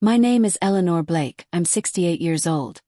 My name is Eleanor Blake, I'm 68 years old.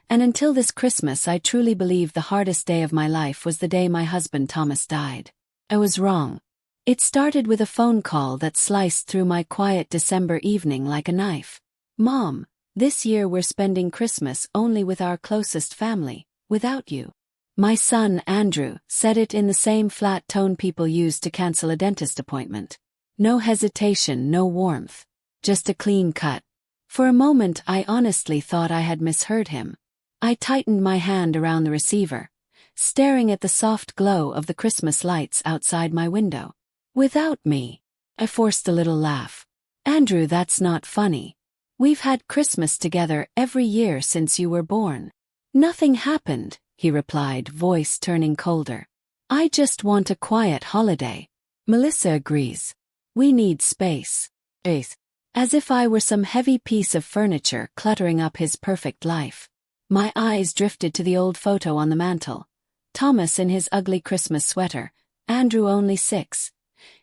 And until this Christmas I truly believe the hardest day of my life was the day my husband Thomas died. I was wrong. It started with a phone call that sliced through my quiet December evening like a knife. Mom, this year we're spending Christmas only with our closest family, without you. My son, Andrew, said it in the same flat tone people use to cancel a dentist appointment. No hesitation, no warmth. Just a clean cut. For a moment I honestly thought I had misheard him. I tightened my hand around the receiver, staring at the soft glow of the Christmas lights outside my window. Without me. I forced a little laugh. Andrew, that's not funny. We've had Christmas together every year since you were born. Nothing happened, he replied, voice turning colder. I just want a quiet holiday. Melissa agrees. We need space. As if I were some heavy piece of furniture cluttering up his perfect life. My eyes drifted to the old photo on the mantel. Thomas in his ugly Christmas sweater, Andrew only 6.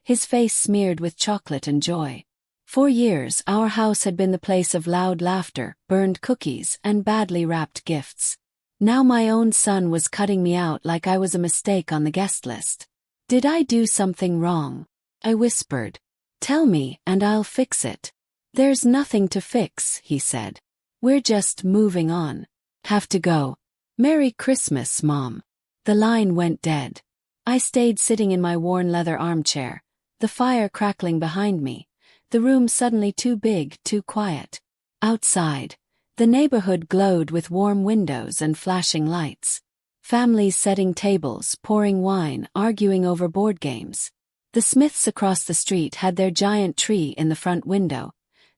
His face smeared with chocolate and joy. For years our house had been the place of loud laughter, burned cookies, and badly wrapped gifts. Now my own son was cutting me out like I was a mistake on the guest list. Did I do something wrong? I whispered. Tell me, and I'll fix it. There's nothing to fix, he said. We're just moving on. Have to go. Merry Christmas, Mom. The line went dead. I stayed sitting in my worn leather armchair, the fire crackling behind me, the room suddenly too big, too quiet. Outside, the neighborhood glowed with warm windows and flashing lights. Families setting tables, pouring wine, arguing over board games. The Smiths across the street had their giant tree in the front window,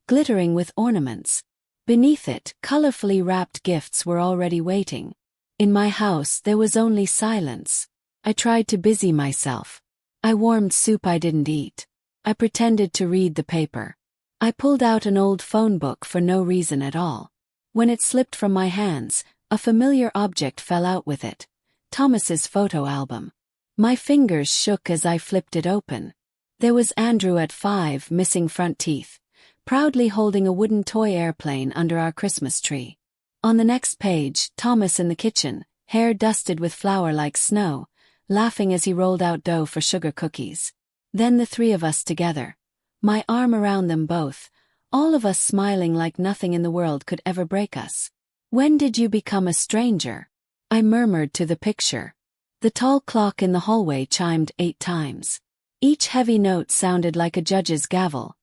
glittering with ornaments. Beneath it, colorfully wrapped gifts were already waiting. In my house there was only silence. I tried to busy myself. I warmed soup I didn't eat. I pretended to read the paper. I pulled out an old phone book for no reason at all. When it slipped from my hands, a familiar object fell out with it. Thomas's photo album. My fingers shook as I flipped it open. There was Andrew at 5, missing front teeth, proudly holding a wooden toy airplane under our Christmas tree. On the next page, Thomas in the kitchen, hair dusted with flour like snow, laughing as he rolled out dough for sugar cookies. Then the 3 of us together. My arm around them both, all of us smiling like nothing in the world could ever break us. When did you become a stranger? I murmured to the picture. The tall clock in the hallway chimed 8 times. Each heavy note sounded like a judge's gavel.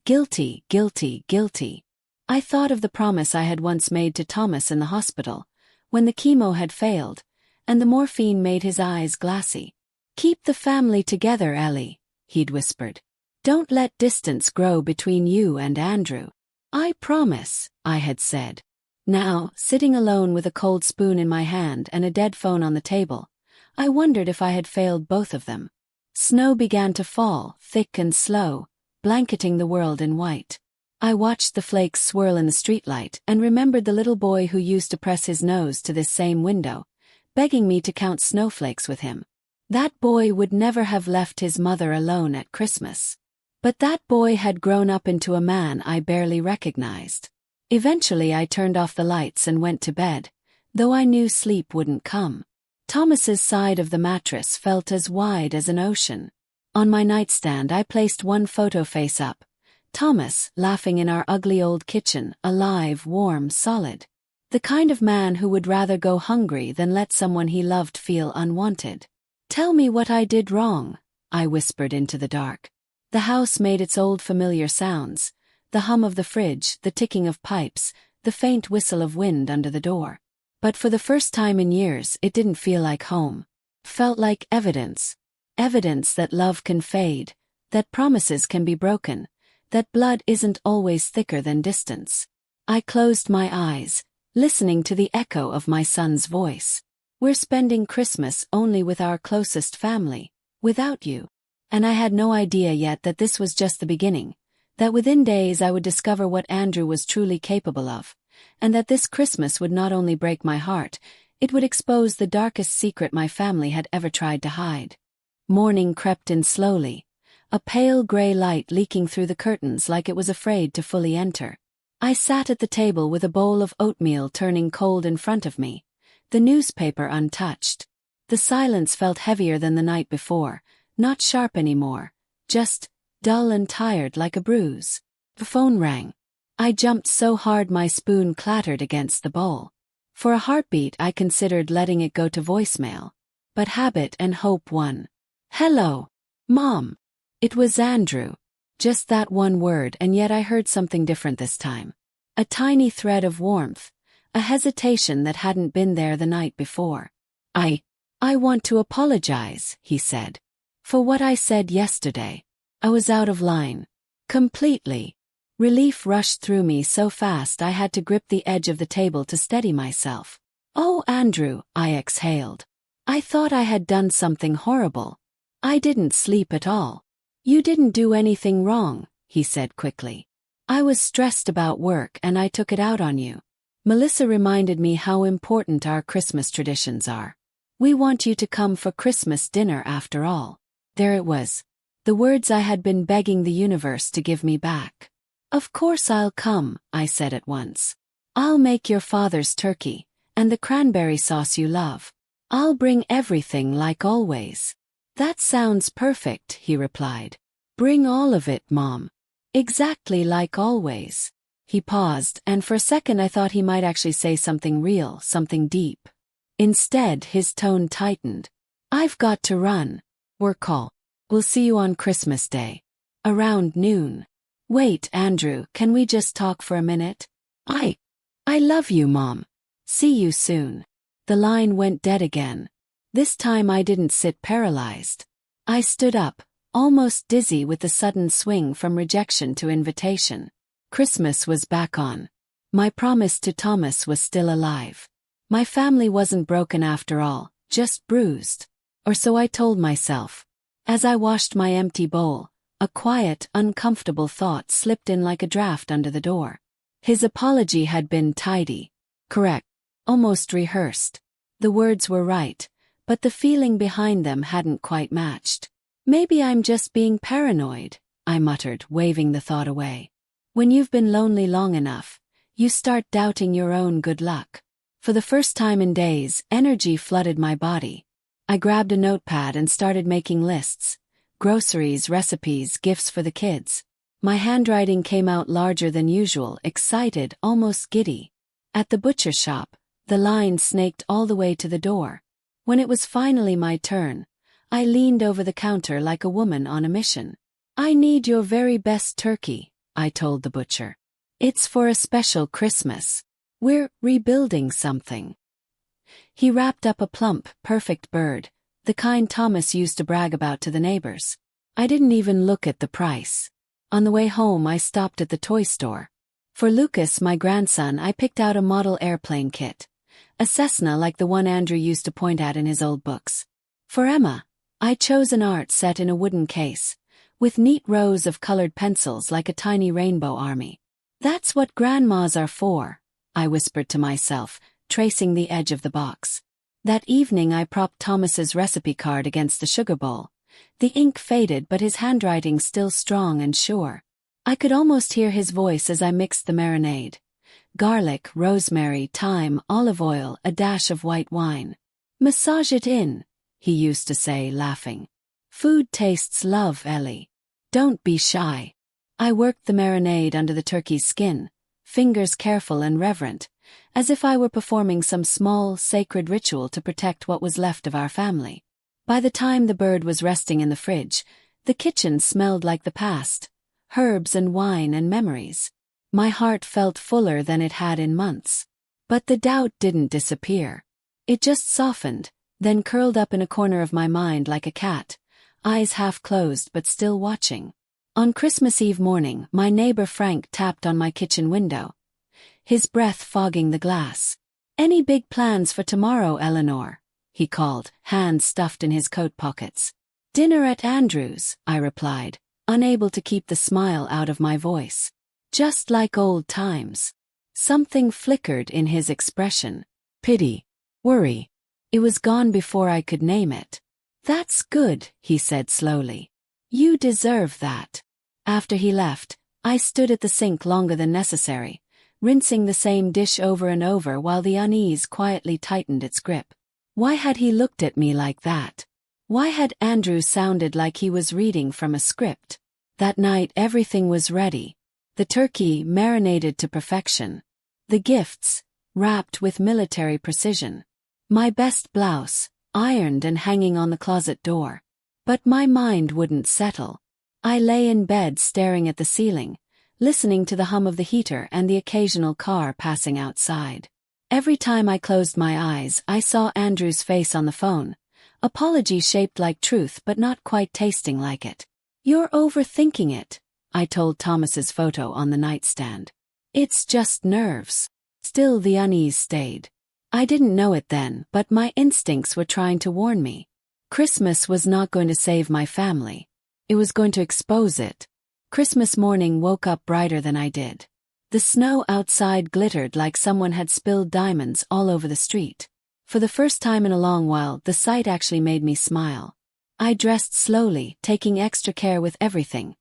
Guilty, guilty, guilty. I thought of the promise I had once made to Thomas in the hospital, when the chemo had failed, and the morphine made his eyes glassy. Keep the family together, Ellie, he'd whispered. Don't let distance grow between you and Andrew. I promise, I had said. Now, sitting alone with a cold spoon in my hand and a dead phone on the table, I wondered if I had failed both of them. Snow began to fall, thick and slow, blanketing the world in white. I watched the flakes swirl in the streetlight and remembered the little boy who used to press his nose to this same window, begging me to count snowflakes with him. That boy would never have left his mother alone at Christmas. But that boy had grown up into a man I barely recognized. Eventually I turned off the lights and went to bed, though I knew sleep wouldn't come. Thomas's side of the mattress felt as wide as an ocean. On my nightstand I placed one photo face up. Thomas, laughing in our ugly old kitchen, alive, warm, solid. The kind of man who would rather go hungry than let someone he loved feel unwanted. Tell me what I did wrong, I whispered into the dark. The house made its old familiar sounds, the hum of the fridge, the ticking of pipes, the faint whistle of wind under the door. But for the first time in years it didn't feel like home. Felt like evidence. Evidence that love can fade, that promises can be broken, that blood isn't always thicker than distance. I closed my eyes, listening to the echo of my son's voice. We're spending Christmas only with our closest family, without you. And I had no idea yet that this was just the beginning, that within days I would discover what Andrew was truly capable of, and that this Christmas would not only break my heart, it would expose the darkest secret my family had ever tried to hide. Morning crept in slowly, a pale gray light leaking through the curtains like it was afraid to fully enter. I sat at the table with a bowl of oatmeal turning cold in front of me, the newspaper untouched. The silence felt heavier than the night before, not sharp anymore, just dull and tired like a bruise. The phone rang. I jumped so hard my spoon clattered against the bowl. For a heartbeat I considered letting it go to voicemail. But habit and hope won. "Hello, Mom." It was Andrew. Just that one word, and yet I heard something different this time. A tiny thread of warmth, a hesitation that hadn't been there the night before. I want to apologize," he said. "For what I said yesterday. I was out of line. Completely." Relief rushed through me so fast I had to grip the edge of the table to steady myself. "Oh, Andrew," I exhaled. "I thought I had done something horrible. I didn't sleep at all." "You didn't do anything wrong," he said quickly. "I was stressed about work and I took it out on you. Melissa reminded me how important our Christmas traditions are. We want you to come for Christmas dinner after all." There it was. The words I had been begging the universe to give me back. "Of course I'll come," I said at once. "I'll make your father's turkey, and the cranberry sauce you love. I'll bring everything like always." "That sounds perfect," he replied. "Bring all of it, Mom. Exactly like always." He paused, and for a second I thought he might actually say something real, something deep. Instead, his tone tightened. "I've got to run. Work call. We'll see you on Christmas Day. Around noon." "Wait, Andrew, can we just talk for a minute?" I love you, Mom. See you soon." The line went dead again. This time I didn't sit paralyzed. I stood up, almost dizzy with the sudden swing from rejection to invitation. Christmas was back on. My promise to Thomas was still alive. My family wasn't broken after all, just bruised. Or so I told myself. As I washed my empty bowl, a quiet, uncomfortable thought slipped in like a draft under the door. His apology had been tidy, correct, almost rehearsed. The words were right, but the feeling behind them hadn't quite matched. "Maybe I'm just being paranoid," I muttered, waving the thought away. When you've been lonely long enough, you start doubting your own good luck. For the first time in days, energy flooded my body. I grabbed a notepad and started making lists. Groceries, recipes, gifts for the kids. My handwriting came out larger than usual, excited, almost giddy. At the butcher shop, the line snaked all the way to the door. When it was finally my turn, I leaned over the counter like a woman on a mission. "I need your very best turkey," I told the butcher. "It's for a special Christmas. We're rebuilding something." He wrapped up a plump, perfect bird, the kind Thomas used to brag about to the neighbors. I didn't even look at the price. On the way home I stopped at the toy store. For Lucas, my grandson, I picked out a model airplane kit. A Cessna like the one Andrew used to point at in his old books. For Emma, I chose an art set in a wooden case, with neat rows of colored pencils like a tiny rainbow army. "That's what grandmas are for," I whispered to myself, tracing the edge of the box. That evening I propped Thomas's recipe card against the sugar bowl. The ink faded, but his handwriting still strong and sure. I could almost hear his voice as I mixed the marinade. Garlic, rosemary, thyme, olive oil, a dash of white wine. "Massage it in," he used to say, laughing. "Food tastes love, Ellie. Don't be shy." I worked the marinade under the turkey's skin, fingers careful and reverent, as if I were performing some small, sacred ritual to protect what was left of our family. By the time the bird was resting in the fridge, the kitchen smelled like the past, herbs and wine and memories. My heart felt fuller than it had in months. But the doubt didn't disappear. It just softened, then curled up in a corner of my mind like a cat, eyes half closed but still watching. On Christmas Eve morning, my neighbor Frank tapped on my kitchen window, his breath fogging the glass. "Any big plans for tomorrow, Eleanor?" he called, hands stuffed in his coat pockets. "Dinner at Andrew's," I replied, unable to keep the smile out of my voice. Just like old times. Something flickered in his expression. Pity. Worry. It was gone before I could name it. "That's good," he said slowly. "You deserve that." After he left, I stood at the sink longer than necessary, rinsing the same dish over and over while the unease quietly tightened its grip. Why had he looked at me like that? Why had Andrew sounded like he was reading from a script? That night everything was ready. The turkey marinated to perfection. The gifts, wrapped with military precision. My best blouse, ironed and hanging on the closet door. But my mind wouldn't settle. I lay in bed staring at the ceiling, listening to the hum of the heater and the occasional car passing outside. Every time I closed my eyes, I saw Andrew's face on the phone. Apology shaped like truth but not quite tasting like it. "You're overthinking it," I told Thomas's photo on the nightstand. "It's just nerves." Still the unease stayed. I didn't know it then, but my instincts were trying to warn me. Christmas was not going to save my family. It was going to expose it. Christmas morning woke up brighter than I did. The snow outside glittered like someone had spilled diamonds all over the street. For the first time in a long while, the sight actually made me smile. I dressed slowly, taking extra care with everything.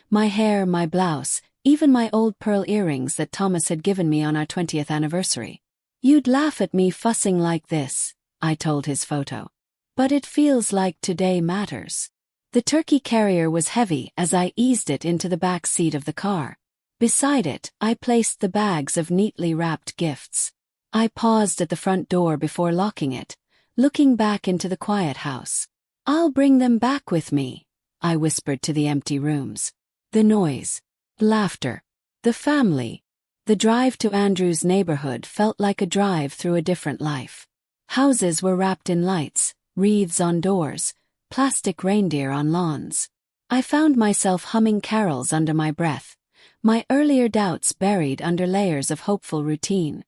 My hair, my blouse, even my old pearl earrings that Thomas had given me on our 20th anniversary. "You'd laugh at me fussing like this," I told his photo. "But it feels like today matters." The turkey carrier was heavy as I eased it into the back seat of the car. Beside it, I placed the bags of neatly wrapped gifts. I paused at the front door before locking it, looking back into the quiet house. "I'll bring them back with me," I whispered to the empty rooms. The noise, laughter, the family. The drive to Andrew's neighborhood felt like a drive through a different life. Houses were wrapped in lights, wreaths on doors, plastic reindeer on lawns. I found myself humming carols under my breath, my earlier doubts buried under layers of hopeful routine.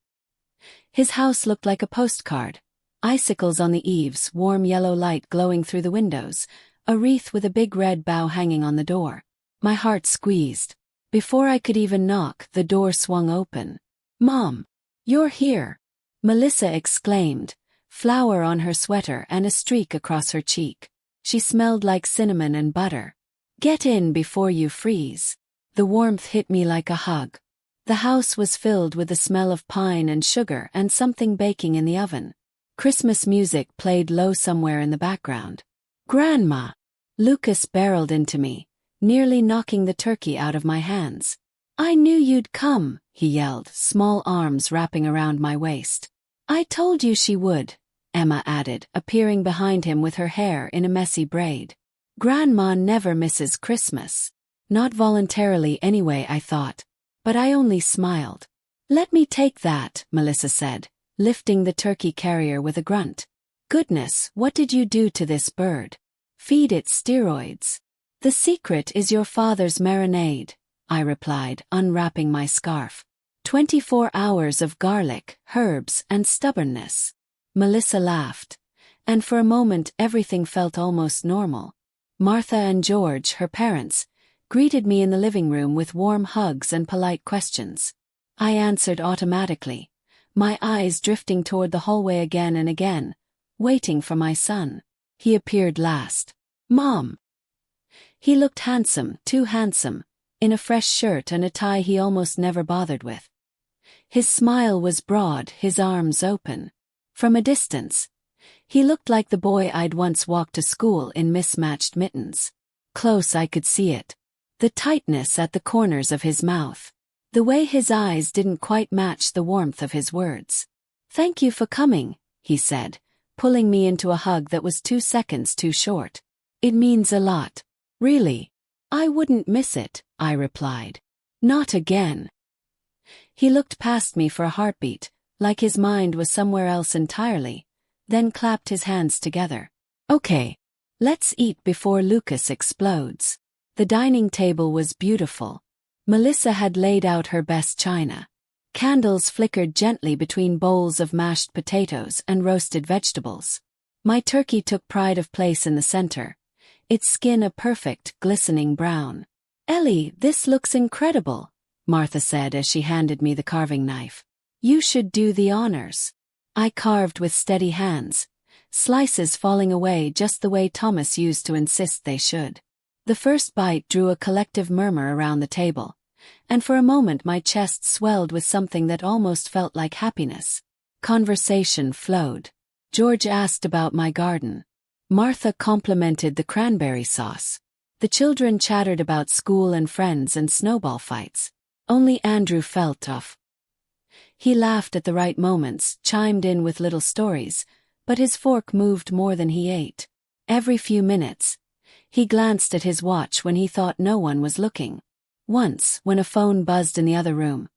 His house looked like a postcard. Icicles on the eaves, warm yellow light glowing through the windows, a wreath with a big red bow hanging on the door. My heart squeezed. Before I could even knock, the door swung open. "Mom, you're here!" Melissa exclaimed, flour on her sweater and a streak across her cheek. She smelled like cinnamon and butter. "Get in before you freeze." The warmth hit me like a hug. The house was filled with the smell of pine and sugar and something baking in the oven. Christmas music played low somewhere in the background. "Grandma!" Lucas barreled into me, nearly knocking the turkey out of my hands. "I knew you'd come," he yelled, small arms wrapping around my waist. "I told you she would," Emma added, appearing behind him with her hair in a messy braid. "Grandma never misses Christmas." Not voluntarily anyway, I thought. But I only smiled. "Let me take that," Melissa said, lifting the turkey carrier with a grunt. "Goodness, what did you do to this bird? Feed it steroids." "The secret is your father's marinade," I replied, unwrapping my scarf. 24 hours of garlic, herbs, and stubbornness. Melissa laughed. And for a moment everything felt almost normal. Martha and George, her parents, greeted me in the living room with warm hugs and polite questions. I answered automatically, my eyes drifting toward the hallway again and again, waiting for my son. He appeared last. "Mom." He looked handsome, too handsome, in a fresh shirt and a tie he almost never bothered with. His smile was broad, his arms open. From a distance, he looked like the boy I'd once walked to school in mismatched mittens. Close I could see it. The tightness at the corners of his mouth. The way his eyes didn't quite match the warmth of his words. "Thank you for coming," he said, pulling me into a hug that was 2 seconds too short. "It means a lot. Really. I wouldn't miss it," I replied. "Not again." He looked past me for a heartbeat, like his mind was somewhere else entirely, then clapped his hands together. "Okay. Let's eat before Lucas explodes." The dining table was beautiful. Melissa had laid out her best china. Candles flickered gently between bowls of mashed potatoes and roasted vegetables. My turkey took pride of place in the center, its skin a perfect, glistening brown. "Ellie, this looks incredible," Martha said as she handed me the carving knife. "You should do the honors." I carved with steady hands, slices falling away just the way Thomas used to insist they should. The first bite drew a collective murmur around the table, and for a moment my chest swelled with something that almost felt like happiness. Conversation flowed. George asked about my garden. Martha complimented the cranberry sauce. The children chattered about school and friends and snowball fights. Only Andrew felt off. He laughed at the right moments, chimed in with little stories, but his fork moved more than he ate. Every few minutes, he glanced at his watch when he thought no one was looking. Once, when a phone buzzed in the other room,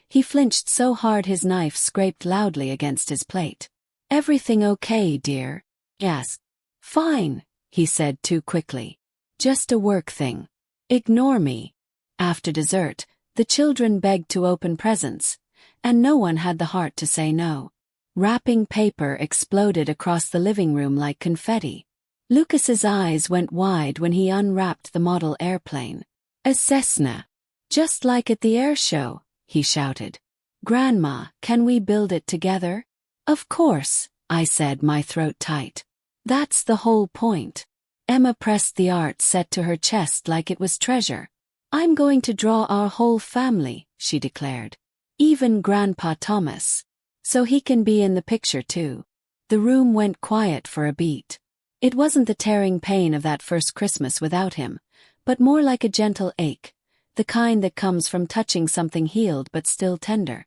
he flinched so hard his knife scraped loudly against his plate. "Everything okay, dear?" "Yes." "Fine," he said too quickly. "Just a work thing. Ignore me." After dessert, the children begged to open presents, and no one had the heart to say no. Wrapping paper exploded across the living room like confetti. Lucas's eyes went wide when he unwrapped the model airplane. "A Cessna. Just like at the air show," he shouted. "Grandma, can we build it together?" "Of course," I said, my throat tight. "That's the whole point." Emma pressed the art set to her chest like it was treasure. "I'm going to draw our whole family," she declared. "Even Grandpa Thomas. So he can be in the picture too." The room went quiet for a beat. It wasn't the tearing pain of that first Christmas without him, but more like a gentle ache, the kind that comes from touching something healed but still tender.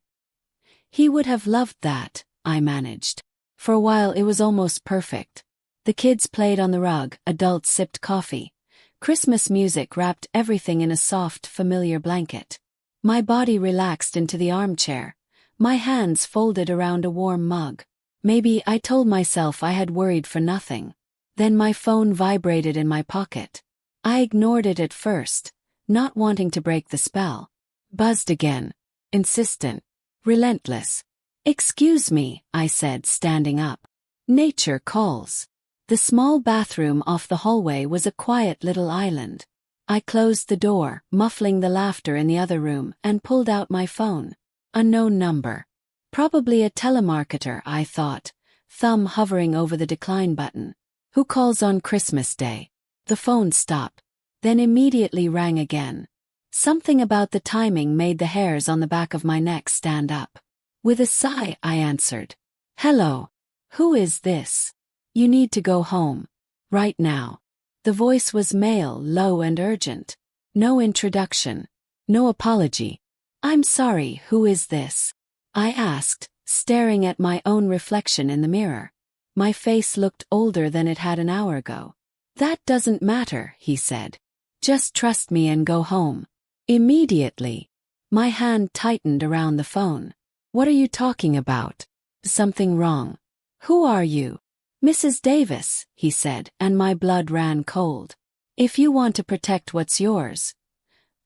"He would have loved that," I managed. For a while it was almost perfect. The kids played on the rug, adults sipped coffee. Christmas music wrapped everything in a soft, familiar blanket. My body relaxed into the armchair, my hands folded around a warm mug. Maybe I told myself I had worried for nothing. Then my phone vibrated in my pocket. I ignored it at first, not wanting to break the spell. Buzzed again. Insistent. Relentless. "Excuse me," I said, standing up. "Nature calls." The small bathroom off the hallway was a quiet little island. I closed the door, muffling the laughter in the other room, and pulled out my phone. Unknown number. Probably a telemarketer, I thought, thumb hovering over the decline button. "Who calls on Christmas Day?" The phone stopped, then immediately rang again. Something about the timing made the hairs on the back of my neck stand up. With a sigh, I answered. "Hello. Who is this?" "You need to go home. Right now." The voice was male, low and urgent. No introduction. No apology. "I'm sorry, who is this?" I asked, staring at my own reflection in the mirror. My face looked older than it had an hour ago. "That doesn't matter," he said. "Just trust me and go home." Immediately, my hand tightened around the phone. "What are you talking about?" "Something wrong." "Who are you?" "Mrs. Davis," he said, and my blood ran cold. "If you want to protect what's yours,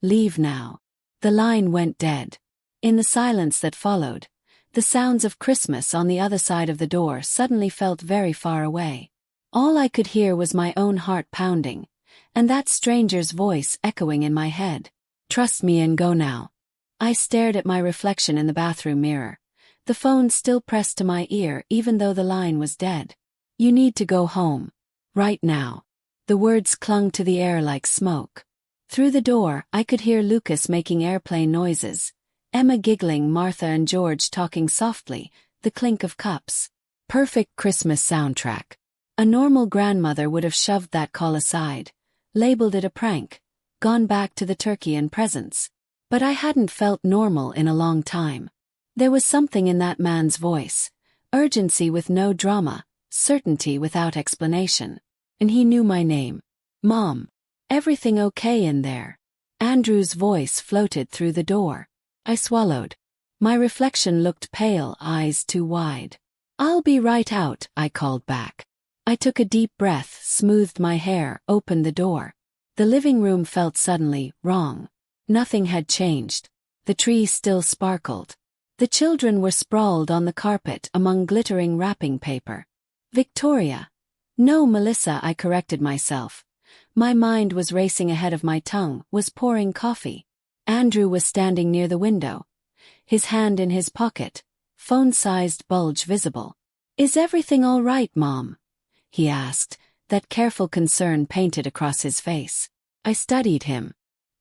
leave now." The line went dead. In the silence that followed, the sounds of Christmas on the other side of the door suddenly felt very far away. All I could hear was my own heart pounding, and that stranger's voice echoing in my head. "Trust me and go now." I stared at my reflection in the bathroom mirror, the phone still pressed to my ear even though the line was dead. "You need to go home. Right now." The words clung to the air like smoke. Through the door, I could hear Lucas making airplane noises, Emma giggling, Martha and George talking softly, the clink of cups. Perfect Christmas soundtrack. A normal grandmother would have shoved that call aside, labeled it a prank, gone back to the turkey and presents. But I hadn't felt normal in a long time. There was something in that man's voice, urgency with no drama, certainty without explanation. And he knew my name. "Mom. Everything okay in there?" Andrew's voice floated through the door. I swallowed. My reflection looked pale, eyes too wide. "I'll be right out," I called back. I took a deep breath, smoothed my hair, opened the door. The living room felt suddenly wrong. Nothing had changed. The tree still sparkled. The children were sprawled on the carpet among glittering wrapping paper. "Victoria." "No, Melissa," I corrected myself. My mind was racing ahead of my tongue, was pouring coffee. Andrew was standing near the window, his hand in his pocket, phone-sized bulge visible. "Is everything all right, Mom?" he asked, that careful concern painted across his face. I studied him.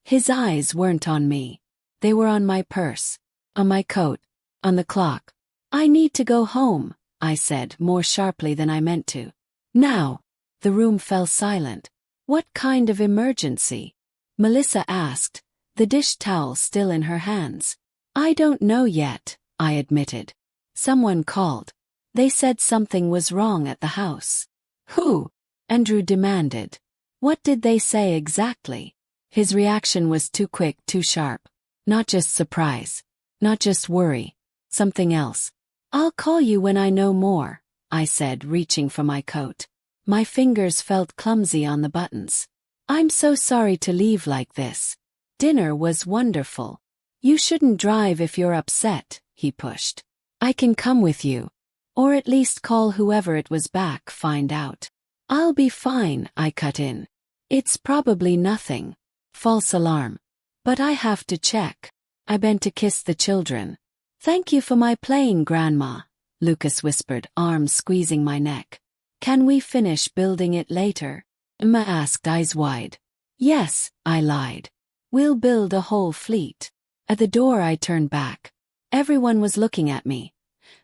His eyes weren't on me. They were on my purse, on my coat, on the clock. "I need to go home," I said more sharply than I meant to. "Now." The room fell silent. "What kind of emergency?" Melissa asked, the dish towel still in her hands. "I don't know yet," I admitted. "Someone called. They said something was wrong at the house." "Who?" Andrew demanded. "What did they say exactly?" His reaction was too quick, too sharp. Not just surprise. Not just worry. Something else. "I'll call you when I know more," I said, reaching for my coat. My fingers felt clumsy on the buttons. "I'm so sorry to leave like this. Dinner was wonderful." "You shouldn't drive if you're upset," he pushed. "I can come with you. Or at least call whoever it was back, find out." "I'll be fine," I cut in. "It's probably nothing. False alarm. But I have to check." I bent to kiss the children. "Thank you for my playing, Grandma," Lucas whispered, arms squeezing my neck. "Can we finish building it later?" Emma asked, eyes wide. "Yes," I lied. "We'll build a whole fleet." At the door I turned back. Everyone was looking at me.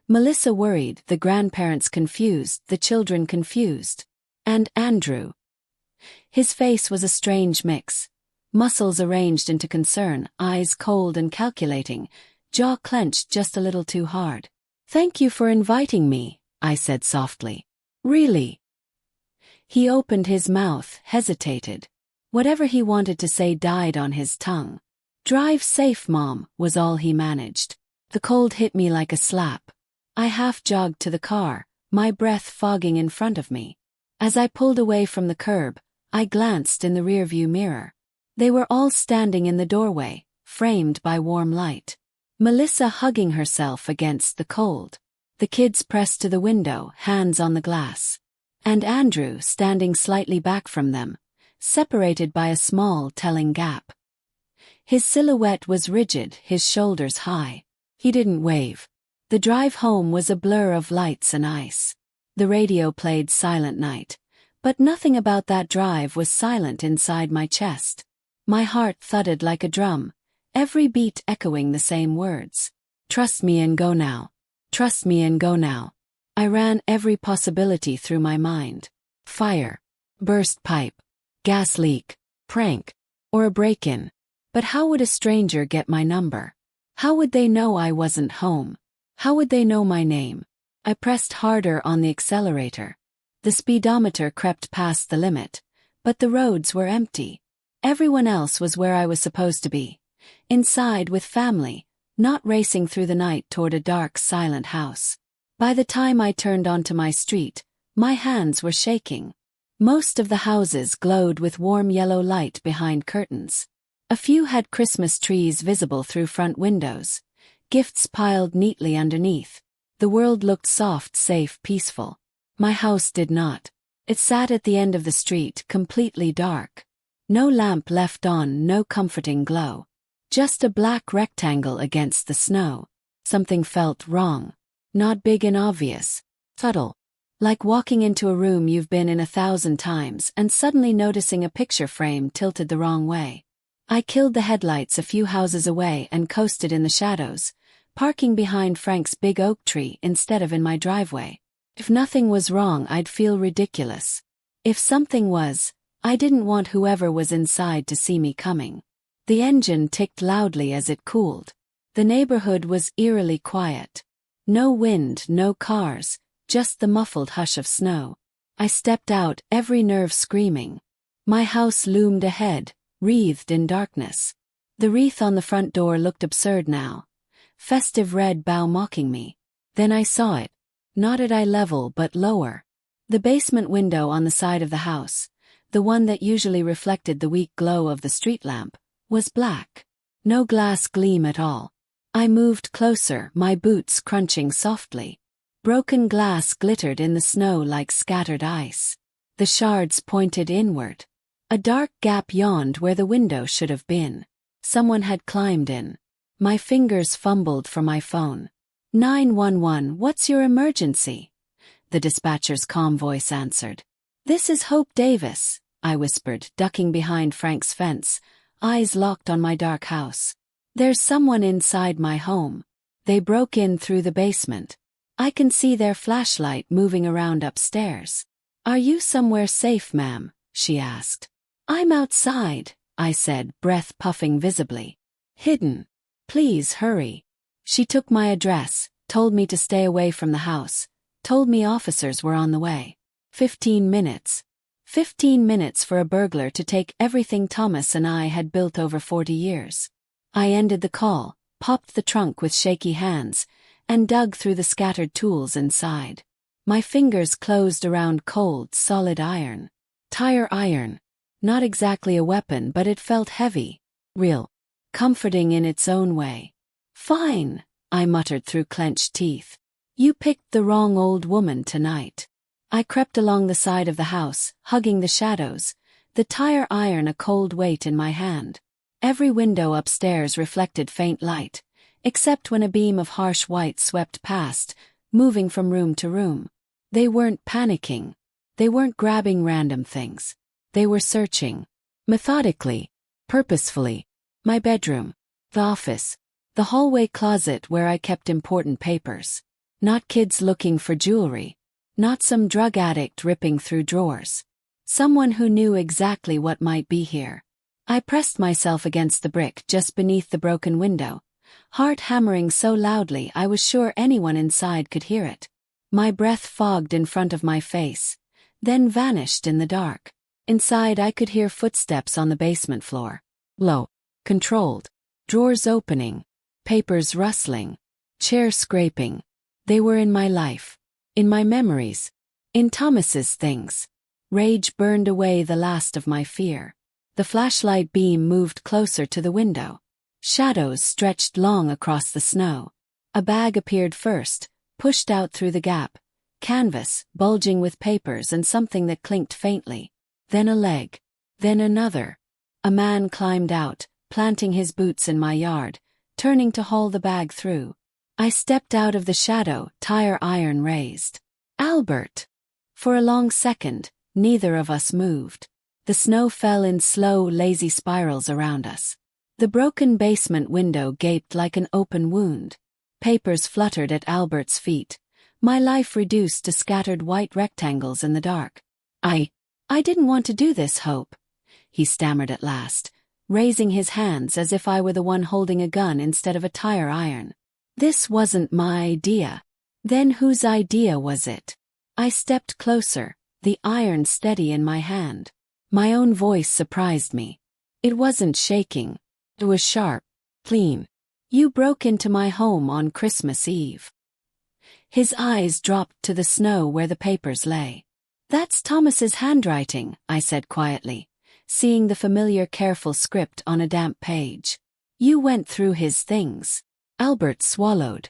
Melissa worried, the grandparents confused, the children confused. And Andrew. His face was a strange mix. Muscles arranged into concern, eyes cold and calculating, jaw clenched just a little too hard. "Thank you for inviting me," I said softly. "Really?" He opened his mouth, hesitated. Whatever he wanted to say died on his tongue. "Drive safe, Mom," was all he managed. The cold hit me like a slap. I half-jogged to the car, my breath fogging in front of me. As I pulled away from the curb, I glanced in the rearview mirror. They were all standing in the doorway, framed by warm light. Melissa hugging herself against the cold. The kids pressed to the window, hands on the glass. And Andrew standing slightly back from them, separated by a small, telling gap. His silhouette was rigid, his shoulders high. He didn't wave. The drive home was a blur of lights and ice. The radio played Silent Night. But nothing about that drive was silent inside my chest. My heart thudded like a drum, every beat echoing the same words. "Trust me and go now. Trust me and go now." I ran every possibility through my mind. Fire. Burst pipe. Gas leak. Prank. Or a break-in. But how would a stranger get my number? How would they know I wasn't home? How would they know my name? I pressed harder on the accelerator. The speedometer crept past the limit, but the roads were empty. Everyone else was where I was supposed to be. Inside with family, not racing through the night toward a dark, silent house. By the time I turned onto my street, my hands were shaking. Most of the houses glowed with warm yellow light behind curtains. A few had Christmas trees visible through front windows, gifts piled neatly underneath. The world looked soft, safe, peaceful. My house did not. It sat at the end of the street, completely dark. No lamp left on, no comforting glow. Just a black rectangle against the snow. Something felt wrong. Not big and obvious. Subtle. Like walking into a room you've been in 1,000 times and suddenly noticing a picture frame tilted the wrong way. I killed the headlights a few houses away and coasted in the shadows, parking behind Frank's big oak tree instead of in my driveway. If nothing was wrong, I'd feel ridiculous. If something was, I didn't want whoever was inside to see me coming. The engine ticked loudly as it cooled. The neighborhood was eerily quiet. No wind, no cars, just the muffled hush of snow. I stepped out, every nerve screaming. My house loomed ahead, wreathed in darkness. The wreath on the front door looked absurd now. Festive red bow mocking me. Then I saw it. Not at eye level but lower. The basement window on the side of the house, the one that usually reflected the weak glow of the street lamp, was black. No glass gleam at all. I moved closer, my boots crunching softly. Broken glass glittered in the snow like scattered ice. The shards pointed inward. A dark gap yawned where the window should have been. Someone had climbed in. My fingers fumbled for my phone. 911, what's your emergency? The dispatcher's calm voice answered. This is Hope Davis, I whispered, ducking behind Frank's fence, eyes locked on my dark house. There's someone inside my home. They broke in through the basement. I can see their flashlight moving around upstairs. Are you somewhere safe, ma'am? She asked. I'm outside, I said, breath puffing visibly. Hidden. Please hurry. She took my address, told me to stay away from the house, told me officers were on the way. 15 minutes. 15 minutes for a burglar to take everything Thomas and I had built over 40 years. I ended the call, popped the trunk with shaky hands, and dug through the scattered tools inside. My fingers closed around cold, solid iron. Tire iron. Not exactly a weapon, but it felt heavy, real, comforting in its own way. Fine, I muttered through clenched teeth. You picked the wrong old woman tonight. I crept along the side of the house, hugging the shadows, the tire iron a cold weight in my hand. Every window upstairs reflected faint light, except when a beam of harsh white swept past, moving from room to room. They weren't panicking. They weren't grabbing random things. They were searching. Methodically. Purposefully. My bedroom. The office. The hallway closet where I kept important papers. Not kids looking for jewelry. Not some drug addict ripping through drawers. Someone who knew exactly what might be here. I pressed myself against the brick just beneath the broken window, heart hammering so loudly I was sure anyone inside could hear it. My breath fogged in front of my face, then vanished in the dark. Inside I could hear footsteps on the basement floor. Low. Controlled. Drawers opening. Papers rustling. Chairs scraping. They were in my life. In my memories. In Thomas's things. Rage burned away the last of my fear. The flashlight beam moved closer to the window. Shadows stretched long across the snow. A bag appeared first, pushed out through the gap. Canvas, bulging with papers and something that clinked faintly. Then a leg. Then another. A man climbed out, planting his boots in my yard, turning to haul the bag through. I stepped out of the shadow, tire iron raised. Albert! For a long second, neither of us moved. The snow fell in slow, lazy spirals around us. The broken basement window gaped like an open wound. Papers fluttered at Albert's feet, my life reduced to scattered white rectangles in the dark. I didn't want to do this, Hope, he stammered at last, raising his hands as if I were the one holding a gun instead of a tire iron. This wasn't my idea. Then whose idea was it? I stepped closer, the iron steady in my hand. My own voice surprised me. It wasn't shaking. It was sharp, clean. You broke into my home on Christmas Eve. His eyes dropped to the snow where the papers lay. That's Thomas's handwriting, I said quietly, seeing the familiar careful script on a damp page. You went through his things. Albert swallowed.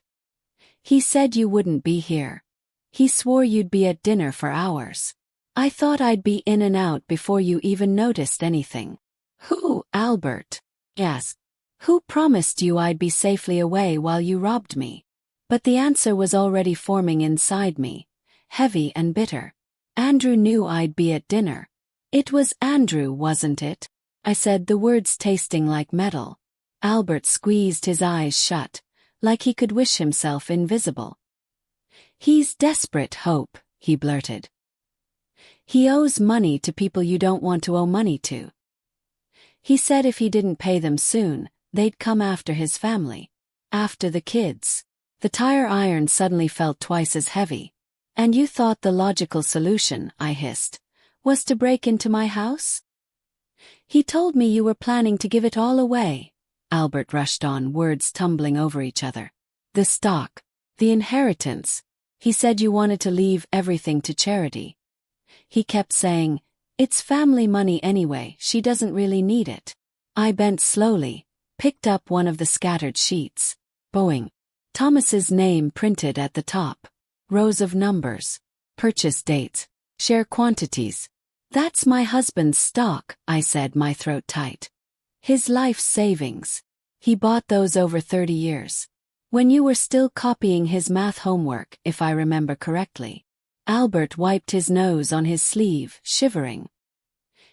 He said you wouldn't be here. He swore you'd be at dinner for hours. I thought I'd be in and out before you even noticed anything. Who, Albert? Asked. Who promised you I'd be safely away while you robbed me? But the answer was already forming inside me, heavy and bitter. Andrew knew I'd be at dinner. It was Andrew, wasn't it? I said, the words tasting like metal. Albert squeezed his eyes shut, like he could wish himself invisible. He's desperate, Hope, he blurted. He owes money to people you don't want to owe money to. He said if he didn't pay them soon, they'd come after his family. After the kids. The tire iron suddenly felt twice as heavy. And you thought the logical solution, I hissed, was to break into my house? He told me you were planning to give it all away. Albert rushed on, words tumbling over each other. The stock. The inheritance. He said you wanted to leave everything to charity. He kept saying, it's family money anyway, she doesn't really need it. I bent slowly, picked up one of the scattered sheets. Boeing. Thomas's name printed at the top. Rows of numbers. Purchase dates. Share quantities. That's my husband's stock, I said, my throat tight. His life savings. He bought those over 30 years. When you were still copying his math homework, if I remember correctly. Albert wiped his nose on his sleeve, shivering.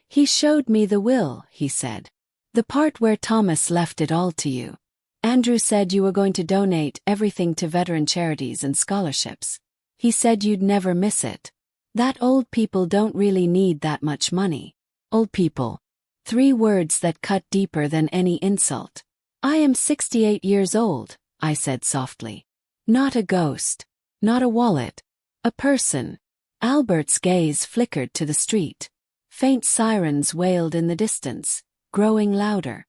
He showed me the will, he said. The part where Thomas left it all to you. Andrew said you were going to donate everything to veteran charities and scholarships. He said you'd never miss it. That old people don't really need that much money. Old people. 3 words that cut deeper than any insult. I am 68 years old, I said softly. Not a ghost. Not a wallet. A person. Albert's gaze flickered to the street. Faint sirens wailed in the distance, growing louder.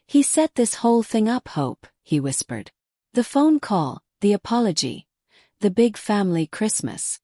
He set this whole thing up, Hope, he whispered. The phone call, the apology, the big family Christmas.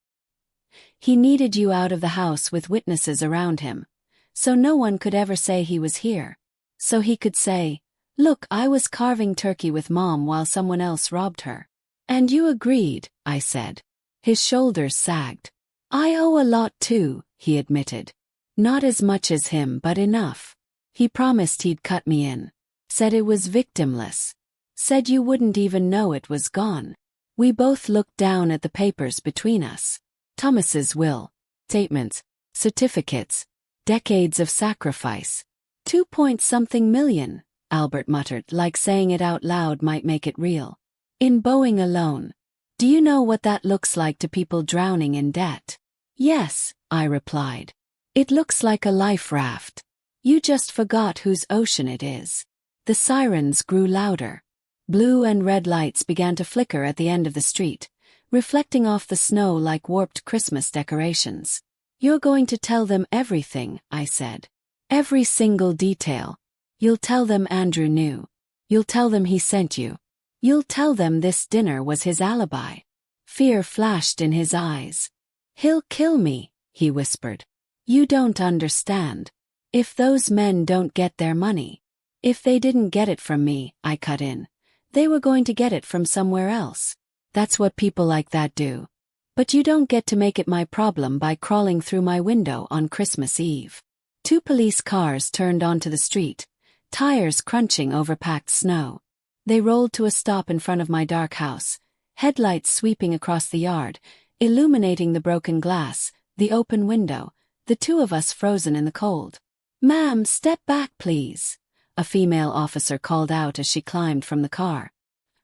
He needed you out of the house with witnesses around him, so no one could ever say he was here. So he could say, look, I was carving turkey with Mom while someone else robbed her. And you agreed, I said. His shoulders sagged. I owe a lot too, he admitted. Not as much as him, but enough. He promised he'd cut me in. Said it was victimless. Said you wouldn't even know it was gone. We both looked down at the papers between us. Thomas's will, statements, certificates, decades of sacrifice. 2-point-something million, Albert muttered, like saying it out loud might make it real. In Boeing alone. Do you know what that looks like to people drowning in debt? Yes, I replied. It looks like a life raft. You just forgot whose ocean it is. The sirens grew louder. Blue and red lights began to flicker at the end of the street, reflecting off the snow like warped Christmas decorations. You're going to tell them everything, I said. Every single detail. You'll tell them Andrew knew. You'll tell them he sent you. You'll tell them this dinner was his alibi. Fear flashed in his eyes. He'll kill me, he whispered. You don't understand. If those men don't get their money. If they didn't get it from me, I cut in. They were going to get it from somewhere else. That's what people like that do. But you don't get to make it my problem by crawling through my window on Christmas Eve. 2 police cars turned onto the street, tires crunching over packed snow. They rolled to a stop in front of my dark house, headlights sweeping across the yard, illuminating the broken glass, the open window, the 2 of us frozen in the cold. Ma'am, step back, please, a female officer called out as she climbed from the car.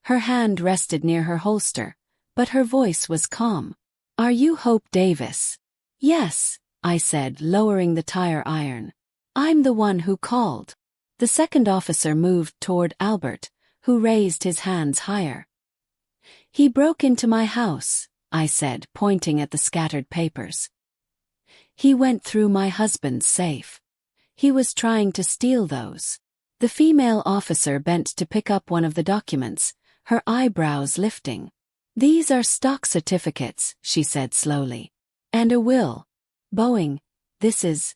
Her hand rested near her holster, but her voice was calm. Are you Hope Davis? Yes, I said, lowering the tire iron. I'm the one who called. The second officer moved toward Albert, who raised his hands higher. He broke into my house, I said, pointing at the scattered papers. He went through my husband's safe. He was trying to steal those. The female officer bent to pick up one of the documents, her eyebrows lifting. These are stock certificates, she said slowly. And a will. Boeing, this is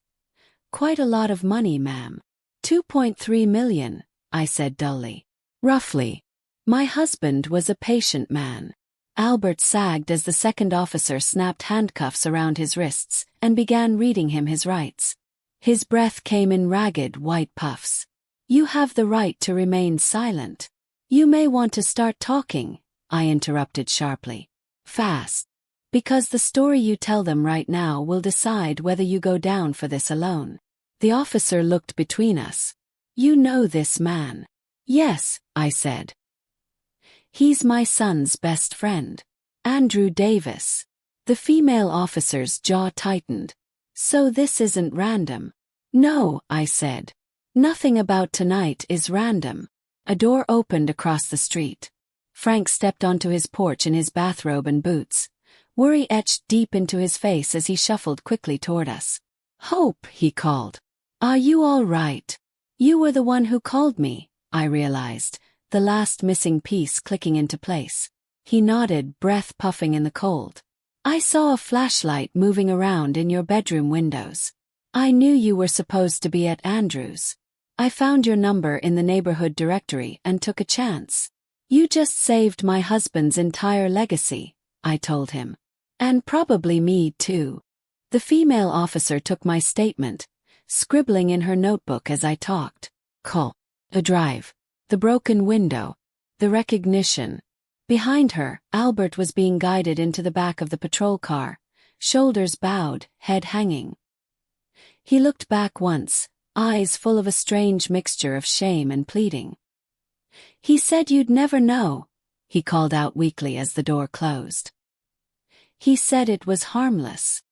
quite a lot of money, ma'am. 2.3 million, I said dully. Roughly. My husband was a patient man. Albert sagged as the second officer snapped handcuffs around his wrists and began reading him his rights. His breath came in ragged white puffs. You have the right to remain silent. You may want to start talking, I interrupted sharply. Fast. Because the story you tell them right now will decide whether you go down for this alone. The officer looked between us. You know this man. Yes, I said. He's my son's best friend. Andrew Davis. The female officer's jaw tightened. So this isn't random. No, I said. Nothing about tonight is random. A door opened across the street. Frank stepped onto his porch in his bathrobe and boots. Worry etched deep into his face as he shuffled quickly toward us. Hope, he called. Are you all right? You were the one who called me, I realized, the last missing piece clicking into place. He nodded, breath puffing in the cold. I saw a flashlight moving around in your bedroom windows. I knew you were supposed to be at Andrew's. I found your number in the neighborhood directory and took a chance. You just saved my husband's entire legacy, I told him. And probably me too. The female officer took my statement, scribbling in her notebook as I talked. Call. A drive. The broken window. The recognition. Behind her, Albert was being guided into the back of the patrol car, shoulders bowed, head hanging. He looked back once, eyes full of a strange mixture of shame and pleading. He said you'd never know, he called out weakly as the door closed. He said it was harmless.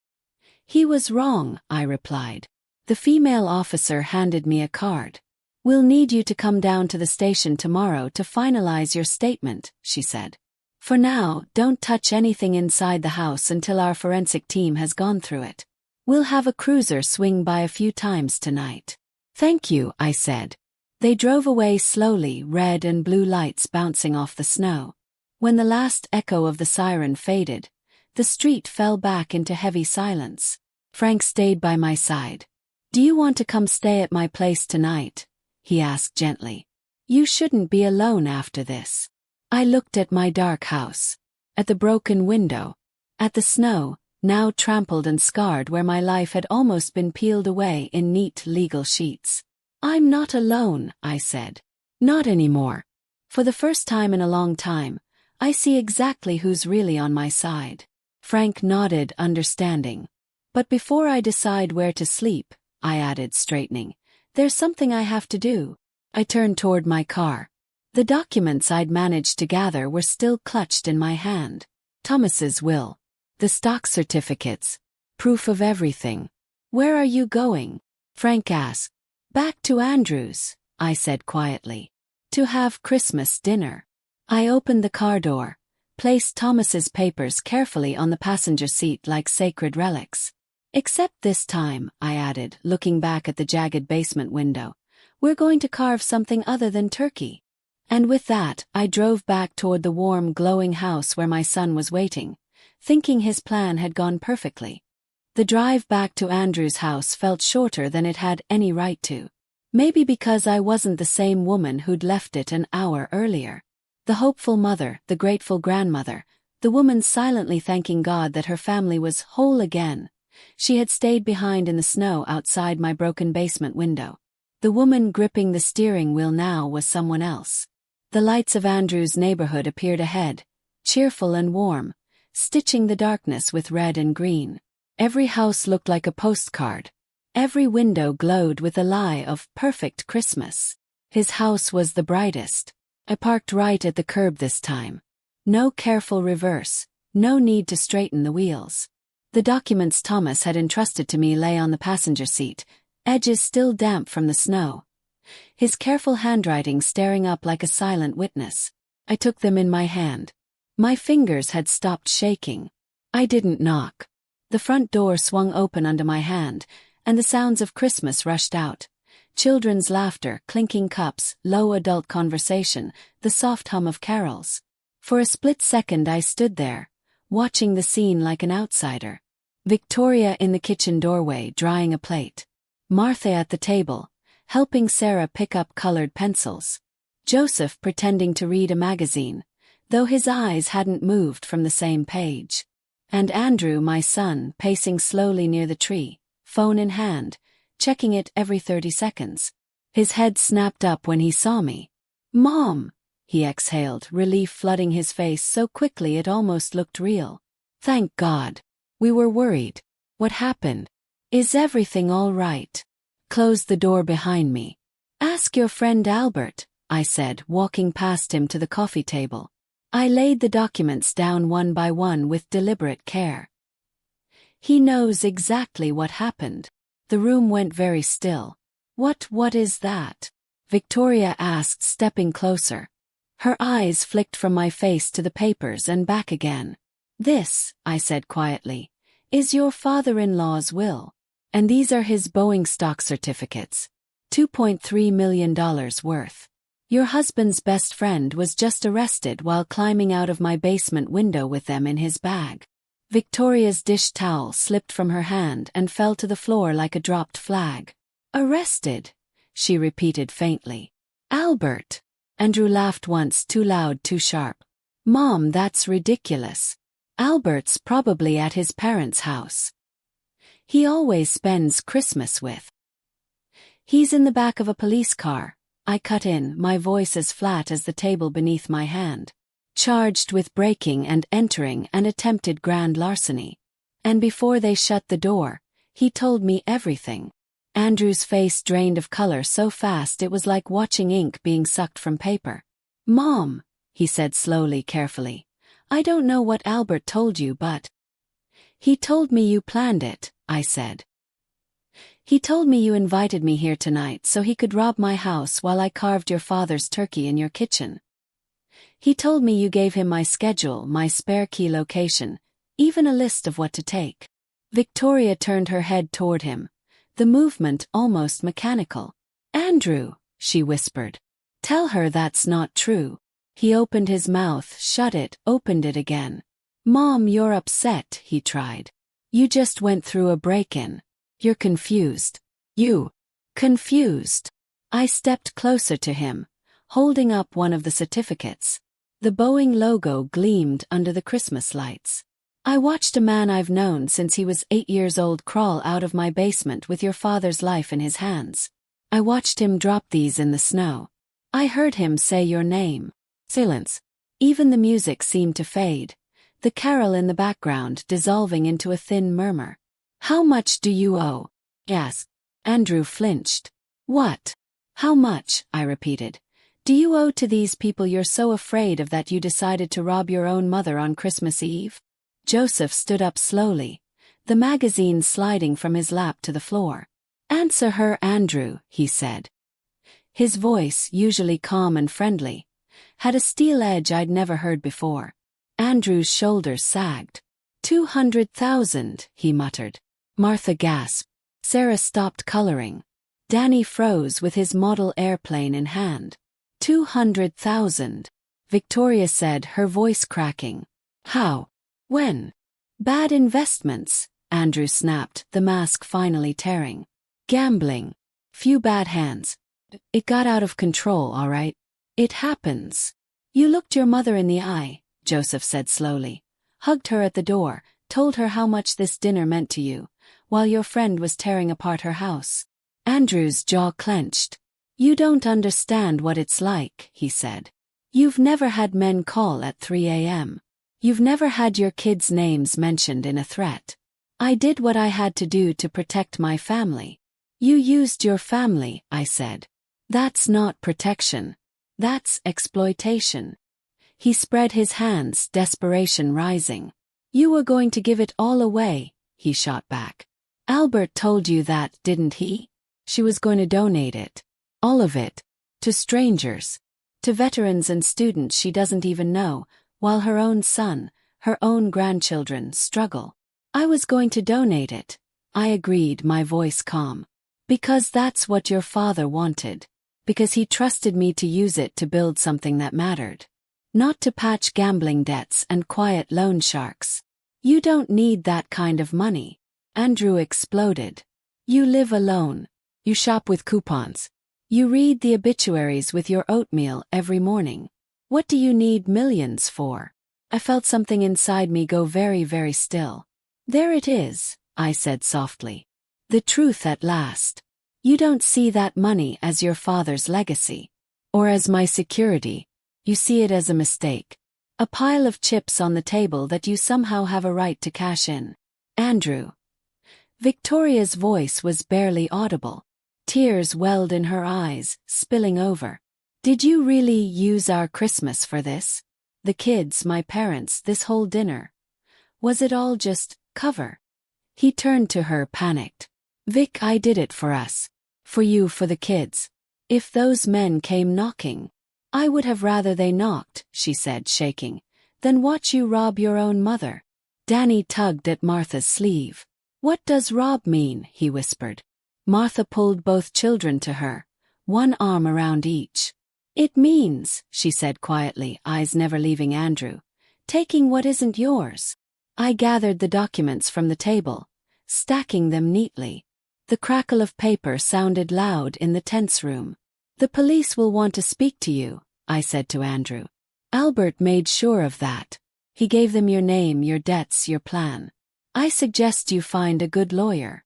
He was wrong, I replied. The female officer handed me a card. We'll need you to come down to the station tomorrow to finalize your statement, she said. For now, don't touch anything inside the house until our forensic team has gone through it. We'll have a cruiser swing by a few times tonight. Thank you, I said. They drove away slowly, red and blue lights bouncing off the snow. When the last echo of the siren faded, the street fell back into heavy silence. Frank stayed by my side. Do you want to come stay at my place tonight? He asked gently. You shouldn't be alone after this. I looked at my dark house, at the broken window, at the snow, now trampled and scarred where my life had almost been peeled away in neat legal sheets. I'm not alone, I said. Not anymore. For the first time in a long time, I see exactly who's really on my side. Frank nodded, understanding. But before I decide where to sleep, I added, straightening, there's something I have to do. I turned toward my car. The documents I'd managed to gather were still clutched in my hand. Thomas's will. The stock certificates. Proof of everything. Where are you going? Frank asked. Back to Andrew's, I said quietly. To have Christmas dinner. I opened the car door, placed Thomas's papers carefully on the passenger seat like sacred relics. Except this time, I added, looking back at the jagged basement window, we're going to carve something other than turkey. And with that, I drove back toward the warm, glowing house where my son was waiting, thinking his plan had gone perfectly. The drive back to Andrew's house felt shorter than it had any right to. Maybe because I wasn't the same woman who'd left it an hour earlier. The hopeful mother, the grateful grandmother, the woman silently thanking God that her family was whole again. She had stayed behind in the snow outside my broken basement window. The woman gripping the steering wheel now was someone else. The lights of Andrew's neighborhood appeared ahead, cheerful and warm, stitching the darkness with red and green. Every house looked like a postcard. Every window glowed with a lie of perfect Christmas. His house was the brightest. I parked right at the curb this time. No careful reverse, no need to straighten the wheels. The documents Thomas had entrusted to me lay on the passenger seat, edges still damp from the snow. His careful handwriting staring up like a silent witness. I took them in my hand. My fingers had stopped shaking. I didn't knock. The front door swung open under my hand, and the sounds of Christmas rushed out. Children's laughter, clinking cups, low adult conversation, the soft hum of carols. For a split second I stood there, watching the scene like an outsider. Victoria in the kitchen doorway drying a plate. Martha at the table, helping Sarah pick up colored pencils. Joseph pretending to read a magazine, though his eyes hadn't moved from the same page. And Andrew, my son, pacing slowly near the tree, phone in hand, checking it every 30 seconds. His head snapped up when he saw me. Mom, he exhaled, relief flooding his face so quickly it almost looked real. Thank God. We were worried. What happened? Is everything all right? Close the door behind me. Ask your friend Albert, I said, walking past him to the coffee table. I laid the documents down one by one with deliberate care. He knows exactly what happened. The room went very still. What is that? Victoria asked, stepping closer. Her eyes flicked from my face to the papers and back again. This, I said quietly, is your father-in-law's will. And these are his Boeing stock certificates. $2.3 million worth. Your husband's best friend was just arrested while climbing out of my basement window with them in his bag. Victoria's dish towel slipped from her hand and fell to the floor like a dropped flag. Arrested? She repeated faintly. Albert. Andrew laughed once, too loud, too sharp. Mom, that's ridiculous. Albert's probably at his parents' house. He always spends Christmas with. He's in the back of a police car. I cut in, my voice as flat as the table beneath my hand. Charged with breaking and entering an attempted grand larceny. And before they shut the door, he told me everything. Andrew's face drained of color so fast it was like watching ink being sucked from paper. Mom, he said slowly, carefully. I don't know what Albert told you, but he told me you planned it, I said. He told me you invited me here tonight so he could rob my house while I carved your father's turkey in your kitchen. He told me you gave him my schedule, my spare key location, even a list of what to take. Victoria turned her head toward him, the movement almost mechanical. Andrew, she whispered. Tell her that's not true. He opened his mouth, shut it, opened it again. Mom, you're upset, he tried. You just went through a break-in. You're confused. Confused. I stepped closer to him, holding up one of the certificates. The Boeing logo gleamed under the Christmas lights. I watched a man I've known since he was 8 years old crawl out of my basement with your father's life in his hands. I watched him drop these in the snow. I heard him say your name. Silence. Even the music seemed to fade, the carol in the background dissolving into a thin murmur. How much do you owe? Yes. Andrew flinched. What? How much? I repeated. Do you owe to these people you're so afraid of that you decided to rob your own mother on Christmas Eve? Joseph stood up slowly, the magazine sliding from his lap to the floor. Answer her, Andrew, he said. His voice, usually calm and friendly, had a steel edge I'd never heard before. Andrew's shoulders sagged. 200,000, he muttered. Martha gasped. Sarah stopped coloring. Danny froze with his model airplane in hand. 200,000. Victoria said, her voice cracking. How? When? Bad investments, Andrew snapped, the mask finally tearing. Gambling. Few bad hands. It got out of control, all right. It happens. You looked your mother in the eye, Joseph said slowly. Hugged her at the door, told her how much this dinner meant to you, while your friend was tearing apart her house. Andrew's jaw clenched. You don't understand what it's like, he said. You've never had men call at 3 a.m. You've never had your kids' names mentioned in a threat. I did what I had to do to protect my family. You used your family, I said. That's not protection. That's exploitation. He spread his hands, desperation rising. You were going to give it all away, he shot back. Albert told you that, didn't he? She was going to donate it. All of it. To strangers. To veterans and students she doesn't even know, while her own son, her own grandchildren, struggle. I was going to donate it. I agreed, my voice calm. Because that's what your father wanted. Because he trusted me to use it to build something that mattered. Not to patch gambling debts and quiet loan sharks. You don't need that kind of money. Andrew exploded. You live alone. You shop with coupons. You read the obituaries with your oatmeal every morning. What do you need millions for? I felt something inside me go very, very still. There it is, I said softly. The truth at last. You don't see that money as your father's legacy. Or as my security. You see it as a mistake. A pile of chips on the table that you somehow have a right to cash in. Andrew. Victoria's voice was barely audible. Tears welled in her eyes, spilling over. Did you really use our Christmas for this? The kids, my parents, this whole dinner. Was it all just cover? He turned to her, panicked. Vic, I did it for us. For you, for the kids. If those men came knocking, I would have rather they knocked, she said, shaking, than watch you rob your own mother. Danny tugged at Martha's sleeve. What does rob mean? He whispered. Martha pulled both children to her, one arm around each. It means, she said quietly, eyes never leaving Andrew, taking what isn't yours. I gathered the documents from the table, stacking them neatly. The crackle of paper sounded loud in the tense room. The police will want to speak to you, I said to Andrew. Albert made sure of that. He gave them your name, your debts, your plan. I suggest you find a good lawyer.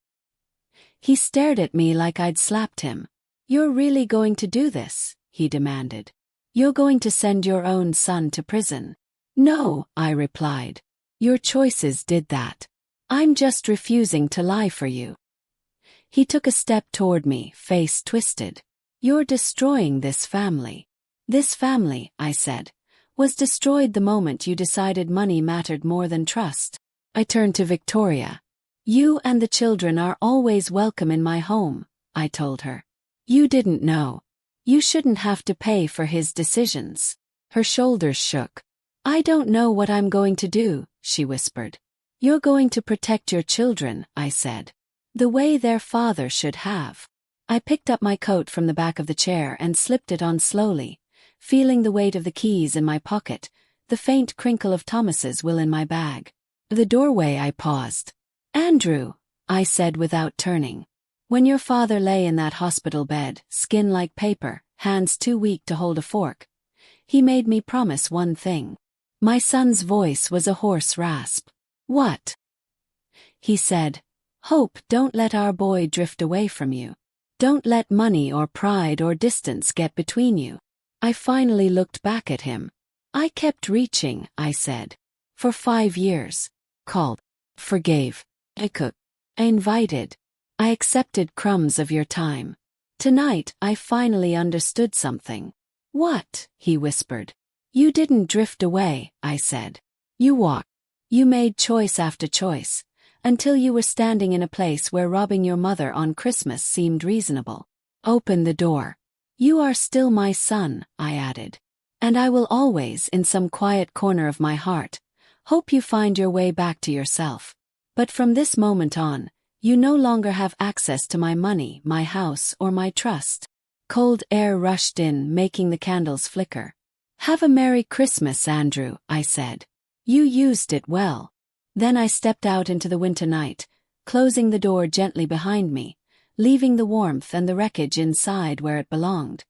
He stared at me like I'd slapped him. You're really going to do this? He demanded. You're going to send your own son to prison? No, I replied. Your choices did that. I'm just refusing to lie for you. He took a step toward me, face twisted. You're destroying this family. This family, I said, was destroyed the moment you decided money mattered more than trust. I turned to Victoria. You and the children are always welcome in my home, I told her. You didn't know. You shouldn't have to pay for his decisions. Her shoulders shook. I don't know what I'm going to do, she whispered. You're going to protect your children, I said. The way their father should have. I picked up my coat from the back of the chair and slipped it on slowly, feeling the weight of the keys in my pocket, the faint crinkle of Thomas's will in my bag. The doorway I paused. Andrew, I said without turning. When your father lay in that hospital bed, skin like paper, hands too weak to hold a fork, he made me promise one thing. My son's voice was a hoarse rasp. What? He said, Hope, don't let our boy drift away from you. Don't let money or pride or distance get between you. I finally looked back at him. I kept reaching, I said. For 5 years. Called. Forgave. I cooked. I invited. I accepted crumbs of your time. Tonight, I finally understood something. What? He whispered. You didn't drift away, I said. You walked. You made choice after choice, until you were standing in a place where robbing your mother on Christmas seemed reasonable. Open the door. You are still my son, I added. And I will always, in some quiet corner of my heart, hope you find your way back to yourself. But from this moment on, you no longer have access to my money, my house, or my trust. Cold air rushed in, making the candles flicker. Have a Merry Christmas, Andrew, I said. You used it well. Then I stepped out into the winter night, closing the door gently behind me, leaving the warmth and the wreckage inside where it belonged.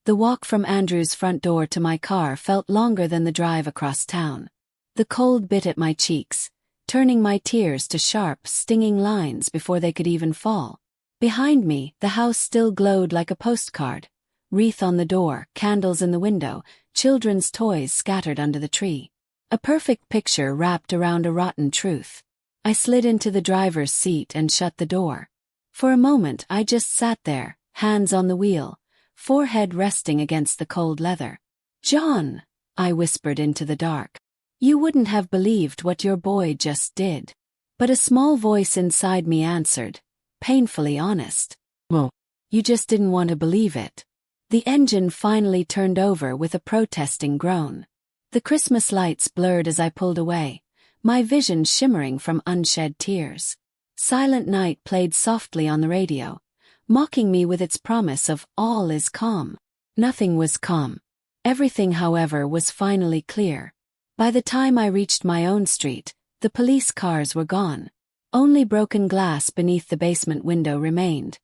The walk from Andrew's front door to my car felt longer than the drive across town. The cold bit at my cheeks, turning my tears to sharp, stinging lines before they could even fall. Behind me, the house still glowed like a postcard. Wreath on the door, candles in the window, children's toys scattered under the tree. A perfect picture wrapped around a rotten truth. I slid into the driver's seat and shut the door. For a moment I just sat there, hands on the wheel, forehead resting against the cold leather. John, I whispered into the dark. You wouldn't have believed what your boy just did. But a small voice inside me answered, painfully honest. Well, you just didn't want to believe it. The engine finally turned over with a protesting groan. The Christmas lights blurred as I pulled away, my vision shimmering from unshed tears. Silent Night played softly on the radio, mocking me with its promise of all is calm. Nothing was calm. Everything, however, was finally clear. By the time I reached my own street, the police cars were gone. Only broken glass beneath the basement window remained,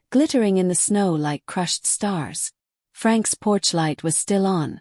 glittering in the snow like crushed stars. Frank's porch light was still on,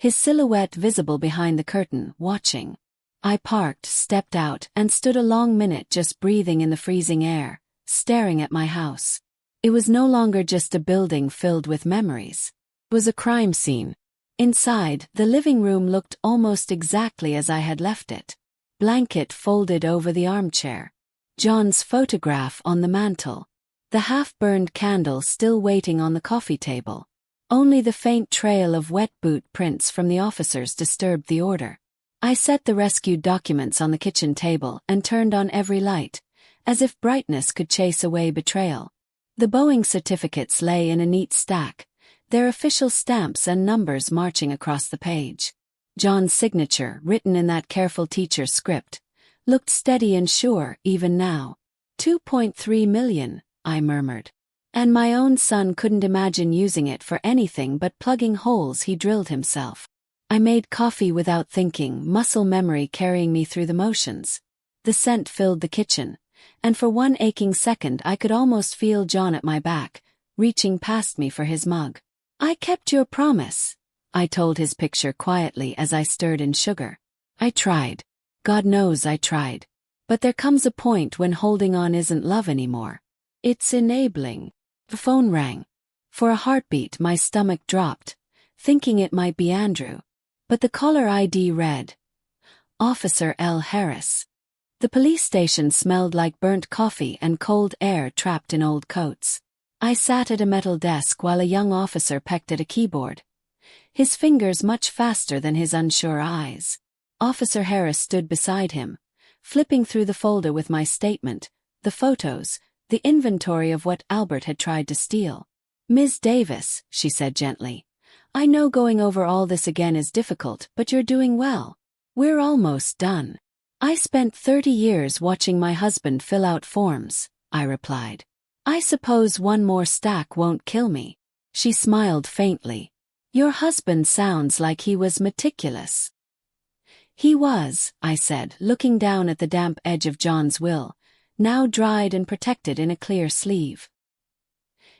his silhouette visible behind the curtain, watching. I parked, stepped out, and stood a long minute just breathing in the freezing air, staring at my house. It was no longer just a building filled with memories. It was a crime scene. Inside, the living room looked almost exactly as I had left it. Blanket folded over the armchair. John's photograph on the mantel. The half-burned candle still waiting on the coffee table. Only the faint trail of wet boot prints from the officers disturbed the order. I set the rescued documents on the kitchen table and turned on every light, as if brightness could chase away betrayal. The Boeing certificates lay in a neat stack, their official stamps and numbers marching across the page. John's signature, written in that careful teacher script, looked steady and sure even now. 2.3 million, I murmured. And my own son couldn't imagine using it for anything but plugging holes he drilled himself. I made coffee without thinking, muscle memory carrying me through the motions. The scent filled the kitchen, and for one aching second I could almost feel John at my back, reaching past me for his mug. I kept your promise, I told his picture quietly as I stirred in sugar. I tried. God knows I tried. But there comes a point when holding on isn't love anymore. It's enabling. The phone rang. For a heartbeat my stomach dropped, thinking it might be Andrew. But the caller ID read, Officer L. Harris. The police station smelled like burnt coffee and cold air trapped in old coats. I sat at a metal desk while a young officer pecked at a keyboard, his fingers much faster than his unsure eyes. Officer Harris stood beside him, flipping through the folder with my statement, the photos, the inventory of what Albert had tried to steal. "Ms. Davis," she said gently, "I know going over all this again is difficult, but you're doing well. We're almost done." "I spent 30 years watching my husband fill out forms," I replied. "I suppose one more stack won't kill me." She smiled faintly. "Your husband sounds like he was meticulous." "He was," I said, looking down at the damp edge of John's will, now dried and protected in a clear sleeve.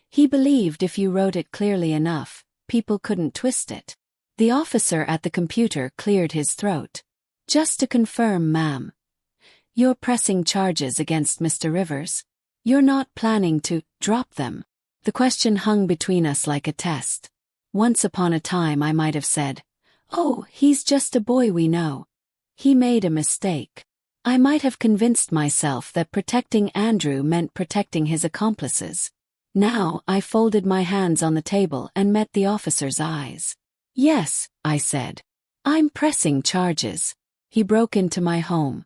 "He believed if you wrote it clearly enough, people couldn't twist it." The officer at the computer cleared his throat. "Just to confirm, ma'am, you're pressing charges against Mr. Rivers? You're not planning to drop them?" The question hung between us like a test. Once upon a time I might have said, "Oh, he's just a boy we know. He made a mistake." I might have convinced myself that protecting Andrew meant protecting his accomplices. Now I folded my hands on the table and met the officer's eyes. "Yes," I said. "I'm pressing charges. He broke into my home.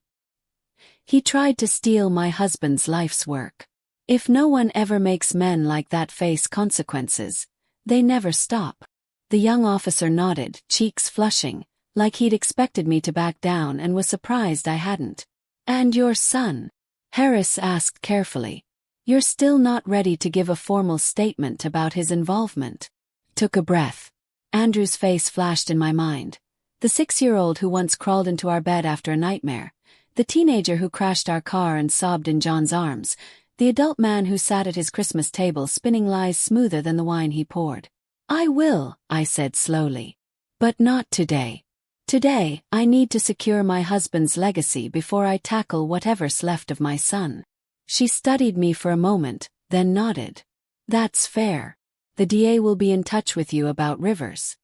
He tried to steal my husband's life's work. If no one ever makes men like that face consequences, they never stop." The young officer nodded, cheeks flushing, like he'd expected me to back down and was surprised I hadn't. "And your son?" Harris asked carefully. "You're still not ready to give a formal statement about his involvement?" Took a breath. Andrew's face flashed in my mind. The 6-year-old who once crawled into our bed after a nightmare. The teenager who crashed our car and sobbed in John's arms. The adult man who sat at his Christmas table spinning lies smoother than the wine he poured. "I will," I said slowly. "But not today. Today, I need to secure my husband's legacy before I tackle whatever's left of my son." She studied me for a moment, then nodded. "That's fair. The DA will be in touch with you about Rivers.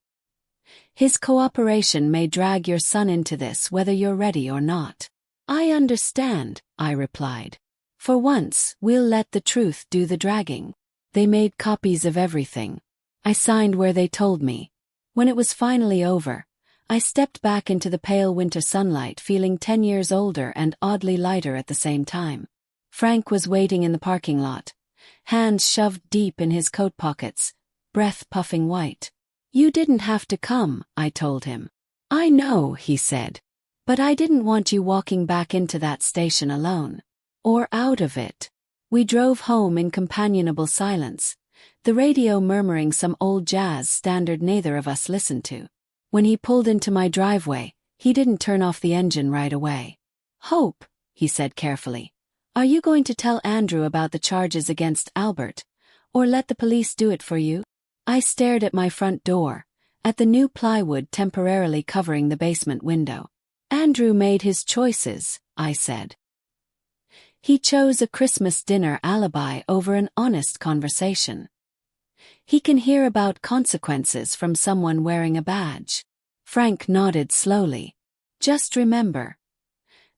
His cooperation may drag your son into this whether you're ready or not." "I understand," I replied. "For once, we'll let the truth do the dragging." They made copies of everything. I signed where they told me. When it was finally over, I stepped back into the pale winter sunlight feeling 10 years older and oddly lighter at the same time. Frank was waiting in the parking lot, hands shoved deep in his coat pockets, breath puffing white. "You didn't have to come," I told him. "I know," he said. "But I didn't want you walking back into that station alone. Or out of it." We drove home in companionable silence, the radio murmuring some old jazz standard neither of us listened to. When he pulled into my driveway, he didn't turn off the engine right away. "Hope," he said carefully, "are you going to tell Andrew about the charges against Albert, or let the police do it for you?" I stared at my front door, at the new plywood temporarily covering the basement window. "Andrew made his choices," I said. "He chose a Christmas dinner alibi over an honest conversation. He can hear about consequences from someone wearing a badge." Frank nodded slowly. "Just remember,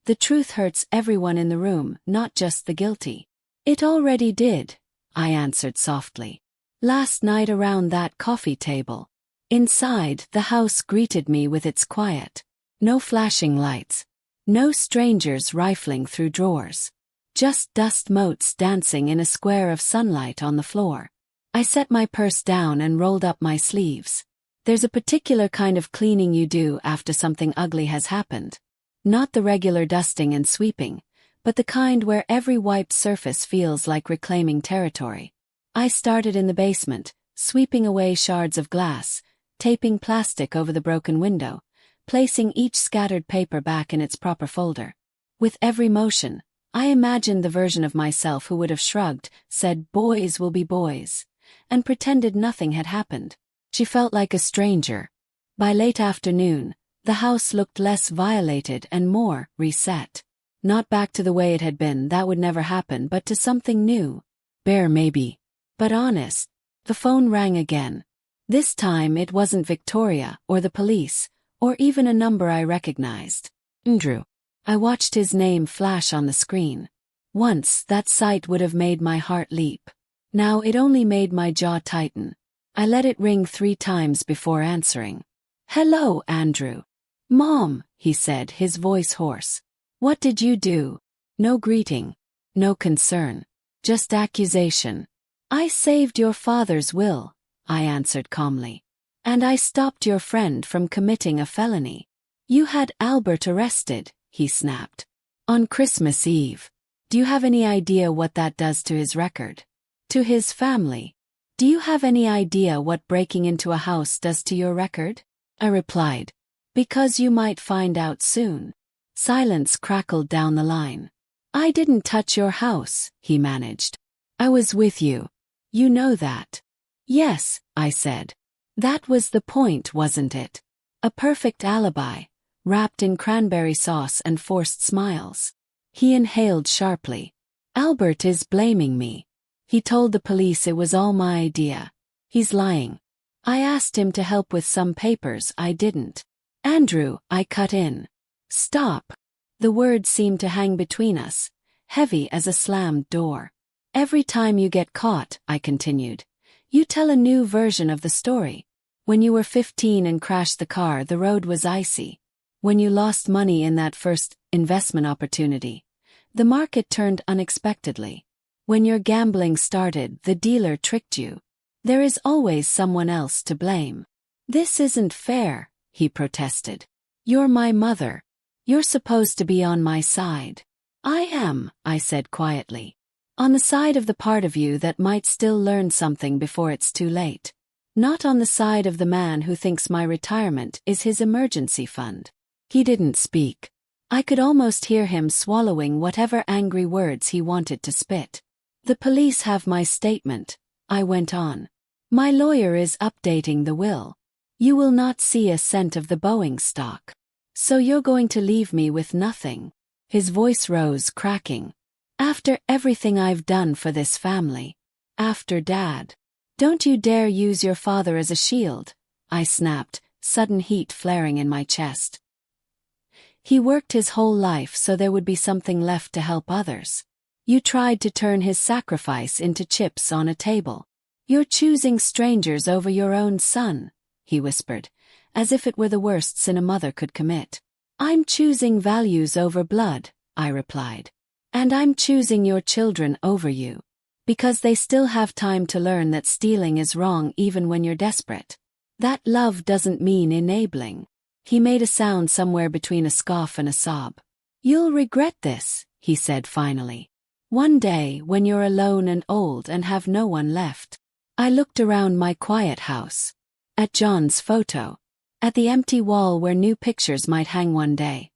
the truth hurts everyone in the room, not just the guilty." "It already did," I answered softly. "Last night around that coffee table." Inside, the house greeted me with its quiet. No flashing lights. No strangers rifling through drawers. Just dust motes dancing in a square of sunlight on the floor. I set my purse down and rolled up my sleeves. There's a particular kind of cleaning you do after something ugly has happened. Not the regular dusting and sweeping, but the kind where every wiped surface feels like reclaiming territory. I started in the basement, sweeping away shards of glass, taping plastic over the broken window, placing each scattered paper back in its proper folder. With every motion, I imagined the version of myself who would have shrugged, said boys will be boys, and pretended nothing had happened. She felt like a stranger. By late afternoon, the house looked less violated and more reset. Not back to the way it had been, that would never happen, but to something new. Bare maybe. But honest. The phone rang again. This time it wasn't Victoria or the police, or even a number I recognized. Andrew. I watched his name flash on the screen. Once that sight would have made my heart leap. Now it only made my jaw tighten. I let it ring 3 times before answering. "Hello, Andrew." "Mom," he said, his voice hoarse. "What did you do?" No greeting. No concern. Just accusation. "I saved your father's will," I answered calmly. "And I stopped your friend from committing a felony." "You had Albert arrested," he snapped. "On Christmas Eve. Do you have any idea what that does to his record? To his family? Do you have any idea what breaking into a house does to your record?" I replied. "Because you might find out soon." Silence crackled down the line. "I didn't touch your house," he managed. "I was with you. You know that." "Yes," I said. "That was the point, wasn't it? A perfect alibi, wrapped in cranberry sauce and forced smiles." He inhaled sharply. "Albert is blaming me. He told the police it was all my idea. He's lying. I asked him to help with some papers I didn't." "Andrew," I cut in. "Stop." The words seemed to hang between us, heavy as a slammed door. "Every time you get caught," I continued, "you tell a new version of the story. When you were 15 and crashed the car, the road was icy. When you lost money in that first investment opportunity, the market turned unexpectedly. When your gambling started, the dealer tricked you. There is always someone else to blame." "This isn't fair," he protested. "You're my mother. You're supposed to be on my side." "I am," I said quietly. "On the side of the part of you that might still learn something before it's too late. Not on the side of the man who thinks my retirement is his emergency fund." He didn't speak. I could almost hear him swallowing whatever angry words he wanted to spit. "The police have my statement," I went on. "My lawyer is updating the will. You will not see a cent of the Boeing stock. So you're going to leave me with nothing." His voice rose, cracking. "After everything I've done for this family. After Dad. Don't you dare use your father as a shield," I snapped, sudden heat flaring in my chest. "He worked his whole life so there would be something left to help others. You tried to turn his sacrifice into chips on a table. You're choosing strangers over your own son," he whispered, as if it were the worst sin a mother could commit. "I'm choosing values over blood," I replied. "And I'm choosing your children over you. Because they still have time to learn that stealing is wrong even when you're desperate. That love doesn't mean enabling." He made a sound somewhere between a scoff and a sob. "You'll regret this," he said finally. "One day when you're alone and old and have no one left." I looked around my quiet house. At John's photo. At the empty wall where new pictures might hang one day.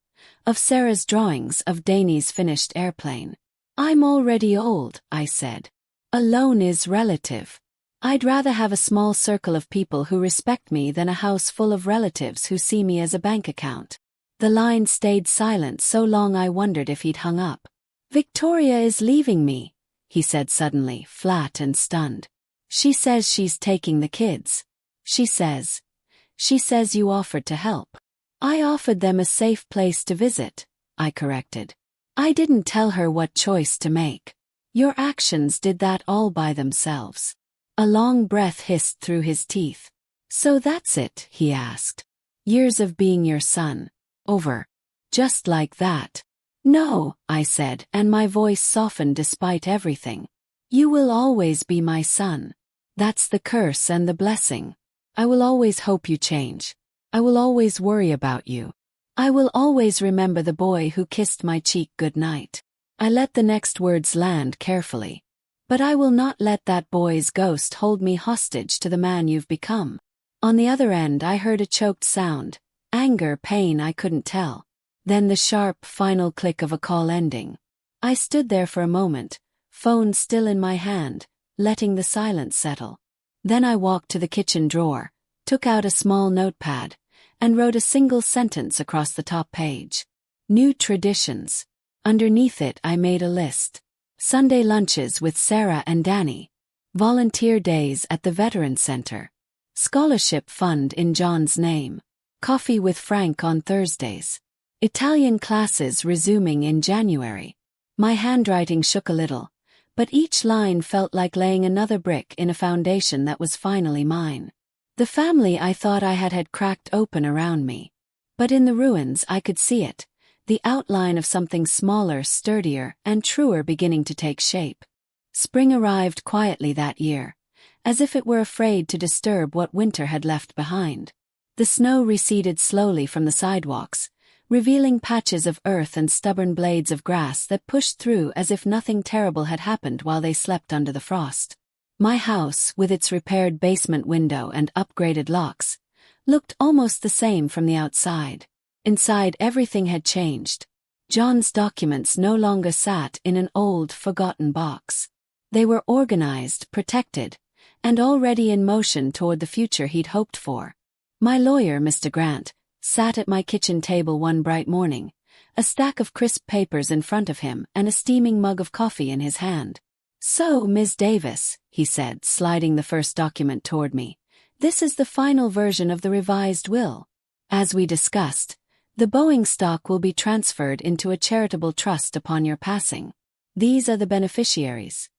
Of Sarah's drawings of Danny's finished airplane. "I'm already old," I said. "Alone is relative. I'd rather have a small circle of people who respect me than a house full of relatives who see me as a bank account." The line stayed silent so long I wondered if he'd hung up. "Victoria is leaving me," he said suddenly, flat and stunned. "She says she's taking the kids. She says you offered to help." "I offered them a safe place to visit," I corrected. "I didn't tell her what choice to make. Your actions did that all by themselves." A long breath hissed through his teeth. "So that's it?" he asked. "Years of being your son. Over. Just like that?" "No," I said, and my voice softened despite everything. "You will always be my son. That's the curse and the blessing. I will always hope you change. I will always worry about you. I will always remember the boy who kissed my cheek goodnight." I let the next words land carefully. "But I will not let that boy's ghost hold me hostage to the man you've become." On the other end I heard a choked sound. Anger, pain, I couldn't tell. Then the sharp, final click of a call ending. I stood there for a moment, phone still in my hand, letting the silence settle. Then I walked to the kitchen drawer, took out a small notepad, and wrote a single sentence across the top page. New traditions. Underneath it I made a list. Sunday lunches with Sarah and Danny. Volunteer days at the Veteran Center. Scholarship fund in John's name. Coffee with Frank on Thursdays. Italian classes resuming in January. My handwriting shook a little, but each line felt like laying another brick in a foundation that was finally mine. The family I thought I had cracked open around me. But in the ruins I could see it, the outline of something smaller, sturdier, and truer beginning to take shape. Spring arrived quietly that year, as if it were afraid to disturb what winter had left behind. The snow receded slowly from the sidewalks, revealing patches of earth and stubborn blades of grass that pushed through as if nothing terrible had happened while they slept under the frost. My house, with its repaired basement window and upgraded locks, looked almost the same from the outside. Inside, everything had changed. John's documents no longer sat in an old, forgotten box. They were organized, protected, and already in motion toward the future he'd hoped for. My lawyer, Mr. Grant, sat at my kitchen table one bright morning, a stack of crisp papers in front of him and a steaming mug of coffee in his hand. "So, Ms. Davis," he said, sliding the first document toward me, "this is the final version of the revised will. As we discussed, the Boeing stock will be transferred into a charitable trust upon your passing. These are the beneficiaries: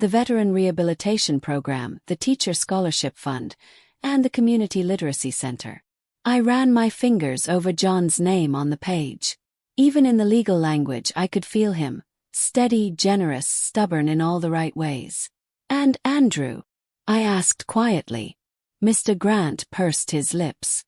the Veteran Rehabilitation Program, the Teacher Scholarship Fund, and the Community Literacy Center." I ran my fingers over John's name on the page. Even in the legal language I could feel him, steady, generous, stubborn in all the right ways. "And Andrew?" I asked quietly. Mr. Grant pursed his lips.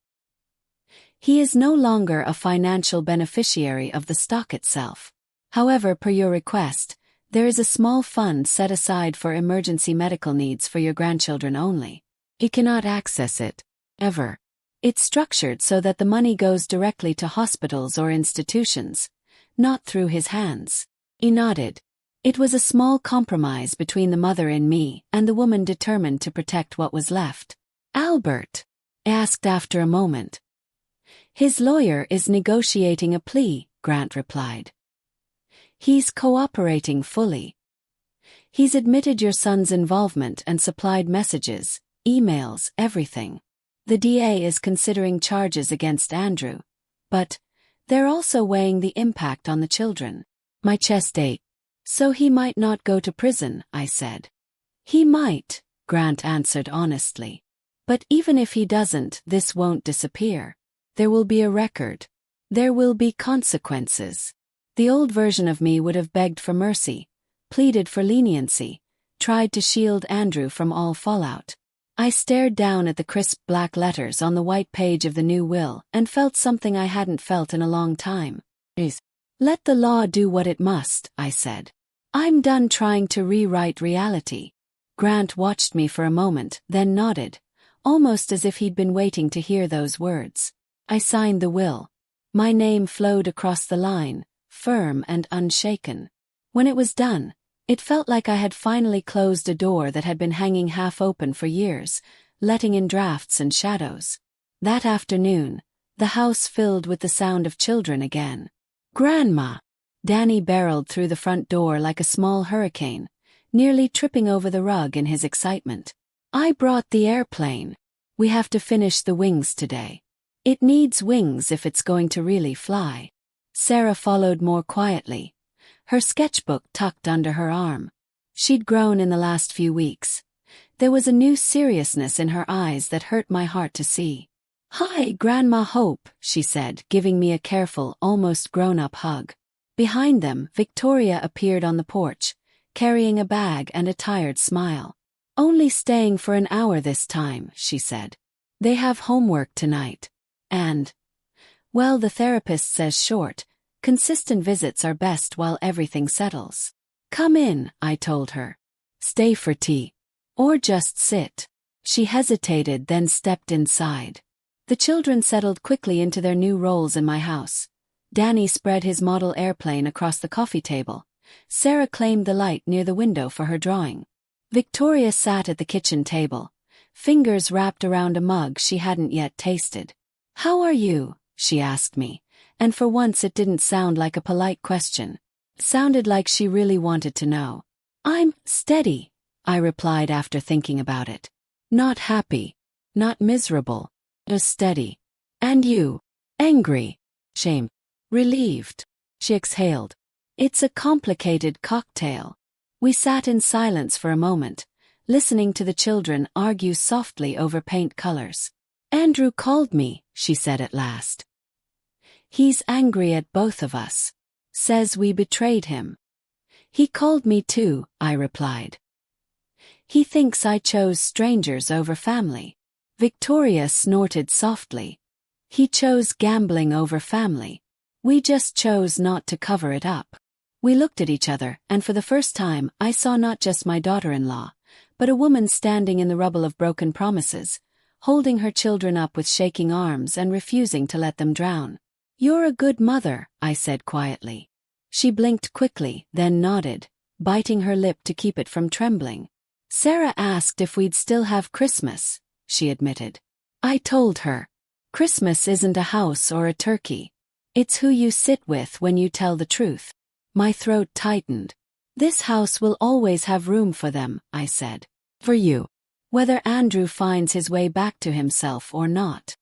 "He is no longer a financial beneficiary of the stock itself. However, per your request, there is a small fund set aside for emergency medical needs for your grandchildren only. He cannot access it, ever. It's structured so that the money goes directly to hospitals or institutions, not through his hands." He nodded. It was a small compromise between the mother in me and the woman determined to protect what was left. "Albert?" I asked after a moment. "His lawyer is negotiating a plea," Grant replied. "He's cooperating fully. He's admitted your son's involvement and supplied messages, emails, everything. The DA is considering charges against Andrew, but they're also weighing the impact on the children." My chest ached. "So he might not go to prison," I said. "He might," Grant answered honestly. "But even if he doesn't, this won't disappear. There will be a record. There will be consequences." The old version of me would have begged for mercy, pleaded for leniency, tried to shield Andrew from all fallout. I stared down at the crisp black letters on the white page of the new will and felt something I hadn't felt in a long time. "Let the law do what it must," I said. "I'm done trying to rewrite reality." Grant watched me for a moment, then nodded, almost as if he'd been waiting to hear those words. I signed the will. My name flowed across the line, firm and unshaken. When it was done, it felt like I had finally closed a door that had been hanging half open for years, letting in drafts and shadows. That afternoon, the house filled with the sound of children again. "Grandma!" Danny barreled through the front door like a small hurricane, nearly tripping over the rug in his excitement. "I brought the airplane. We have to finish the wings today. It needs wings if it's going to really fly." Sarah followed more quietly, her sketchbook tucked under her arm. She'd grown in the last few weeks. There was a new seriousness in her eyes that hurt my heart to see. "Hi, Grandma Hope," she said, giving me a careful, almost grown-up hug. Behind them, Victoria appeared on the porch, carrying a bag and a tired smile. "Only staying for an hour this time," she said. "They have homework tonight. And, well, the therapist says short, consistent visits are best while everything settles." "Come in," I told her. "Stay for tea. Or just sit." She hesitated, then stepped inside. The children settled quickly into their new roles in my house. Danny spread his model airplane across the coffee table. Sarah claimed the light near the window for her drawing. Victoria sat at the kitchen table, fingers wrapped around a mug she hadn't yet tasted. "How are you?" she asked me, and for once it didn't sound like a polite question. It sounded like she really wanted to know. "I'm steady," I replied after thinking about it. "Not happy. Not miserable. Just steady." "And you?" "Angry. Shame. Relieved." She exhaled. "It's a complicated cocktail." We sat in silence for a moment, listening to the children argue softly over paint colors. "Andrew called me," she said at last. "He's angry at both of us. Says we betrayed him." "He called me too," I replied. "He thinks I chose strangers over family." Victoria snorted softly. "He chose gambling over family. We just chose not to cover it up." We looked at each other, and for the first time I saw not just my daughter-in-law, but a woman standing in the rubble of broken promises, holding her children up with shaking arms and refusing to let them drown. "You're a good mother," I said quietly. She blinked quickly, then nodded, biting her lip to keep it from trembling. "Sarah asked if we'd still have Christmas," she admitted. I told her, "Christmas isn't a house or a turkey. It's who you sit with when you tell the truth." My throat tightened. "This house will always have room for them," I said. "For you. Whether Andrew finds his way back to himself or not."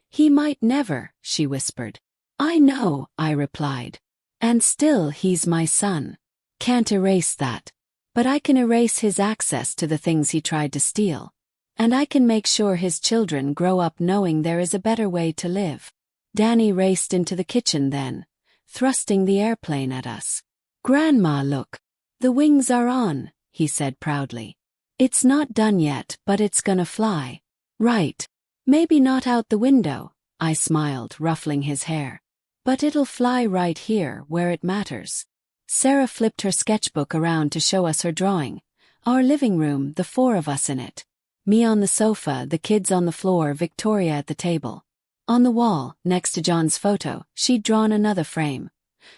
"He might never," she whispered. "I know," I replied. "And still he's my son. Can't erase that. But I can erase his access to the things he tried to steal. And I can make sure his children grow up knowing there is a better way to live." Danny raced into the kitchen then, thrusting the airplane at us. "Grandma, look. The wings are on," he said proudly. "It's not done yet, but it's gonna fly." "Right. Maybe not out the window," I smiled, ruffling his hair. "But it'll fly right here, where it matters." Sarah flipped her sketchbook around to show us her drawing. Our living room, the four of us in it. Me on the sofa, the kids on the floor, Victoria at the table. On the wall, next to John's photo, she'd drawn another frame.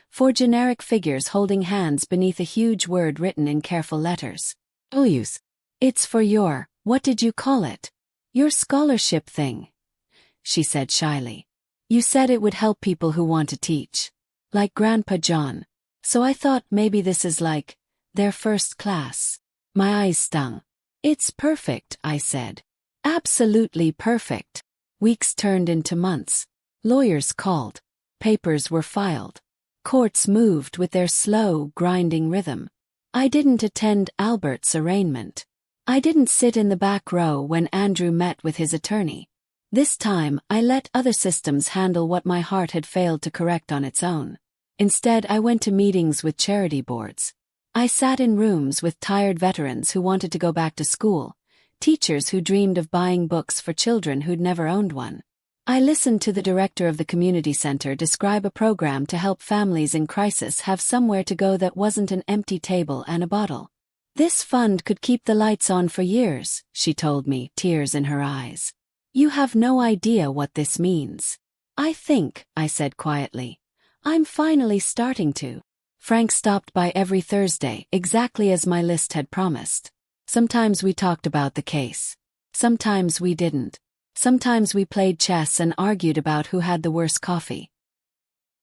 4 generic figures holding hands beneath a huge word written in careful letters. "Use. It's for your, what did you call it? Your scholarship thing," she said shyly. "You said it would help people who want to teach. Like Grandpa John. So I thought maybe this is like their first class." My eyes stung. "It's perfect," I said. "Absolutely perfect." Weeks turned into months. Lawyers called. Papers were filed. Courts moved with their slow, grinding rhythm. I didn't attend Albert's arraignment. I didn't sit in the back row when Andrew met with his attorney. This time, I let other systems handle what my heart had failed to correct on its own. Instead, I went to meetings with charity boards. I sat in rooms with tired veterans who wanted to go back to school, teachers who dreamed of buying books for children who'd never owned one. I listened to the director of the community center describe a program to help families in crisis have somewhere to go that wasn't an empty table and a bottle. "This fund could keep the lights on for years," she told me, tears in her eyes. "You have no idea what this means." I said quietly. "I'm finally starting to." Frank stopped by every Thursday, exactly as my list had promised. Sometimes we talked about the case. Sometimes we didn't. Sometimes we played chess and argued about who had the worst coffee.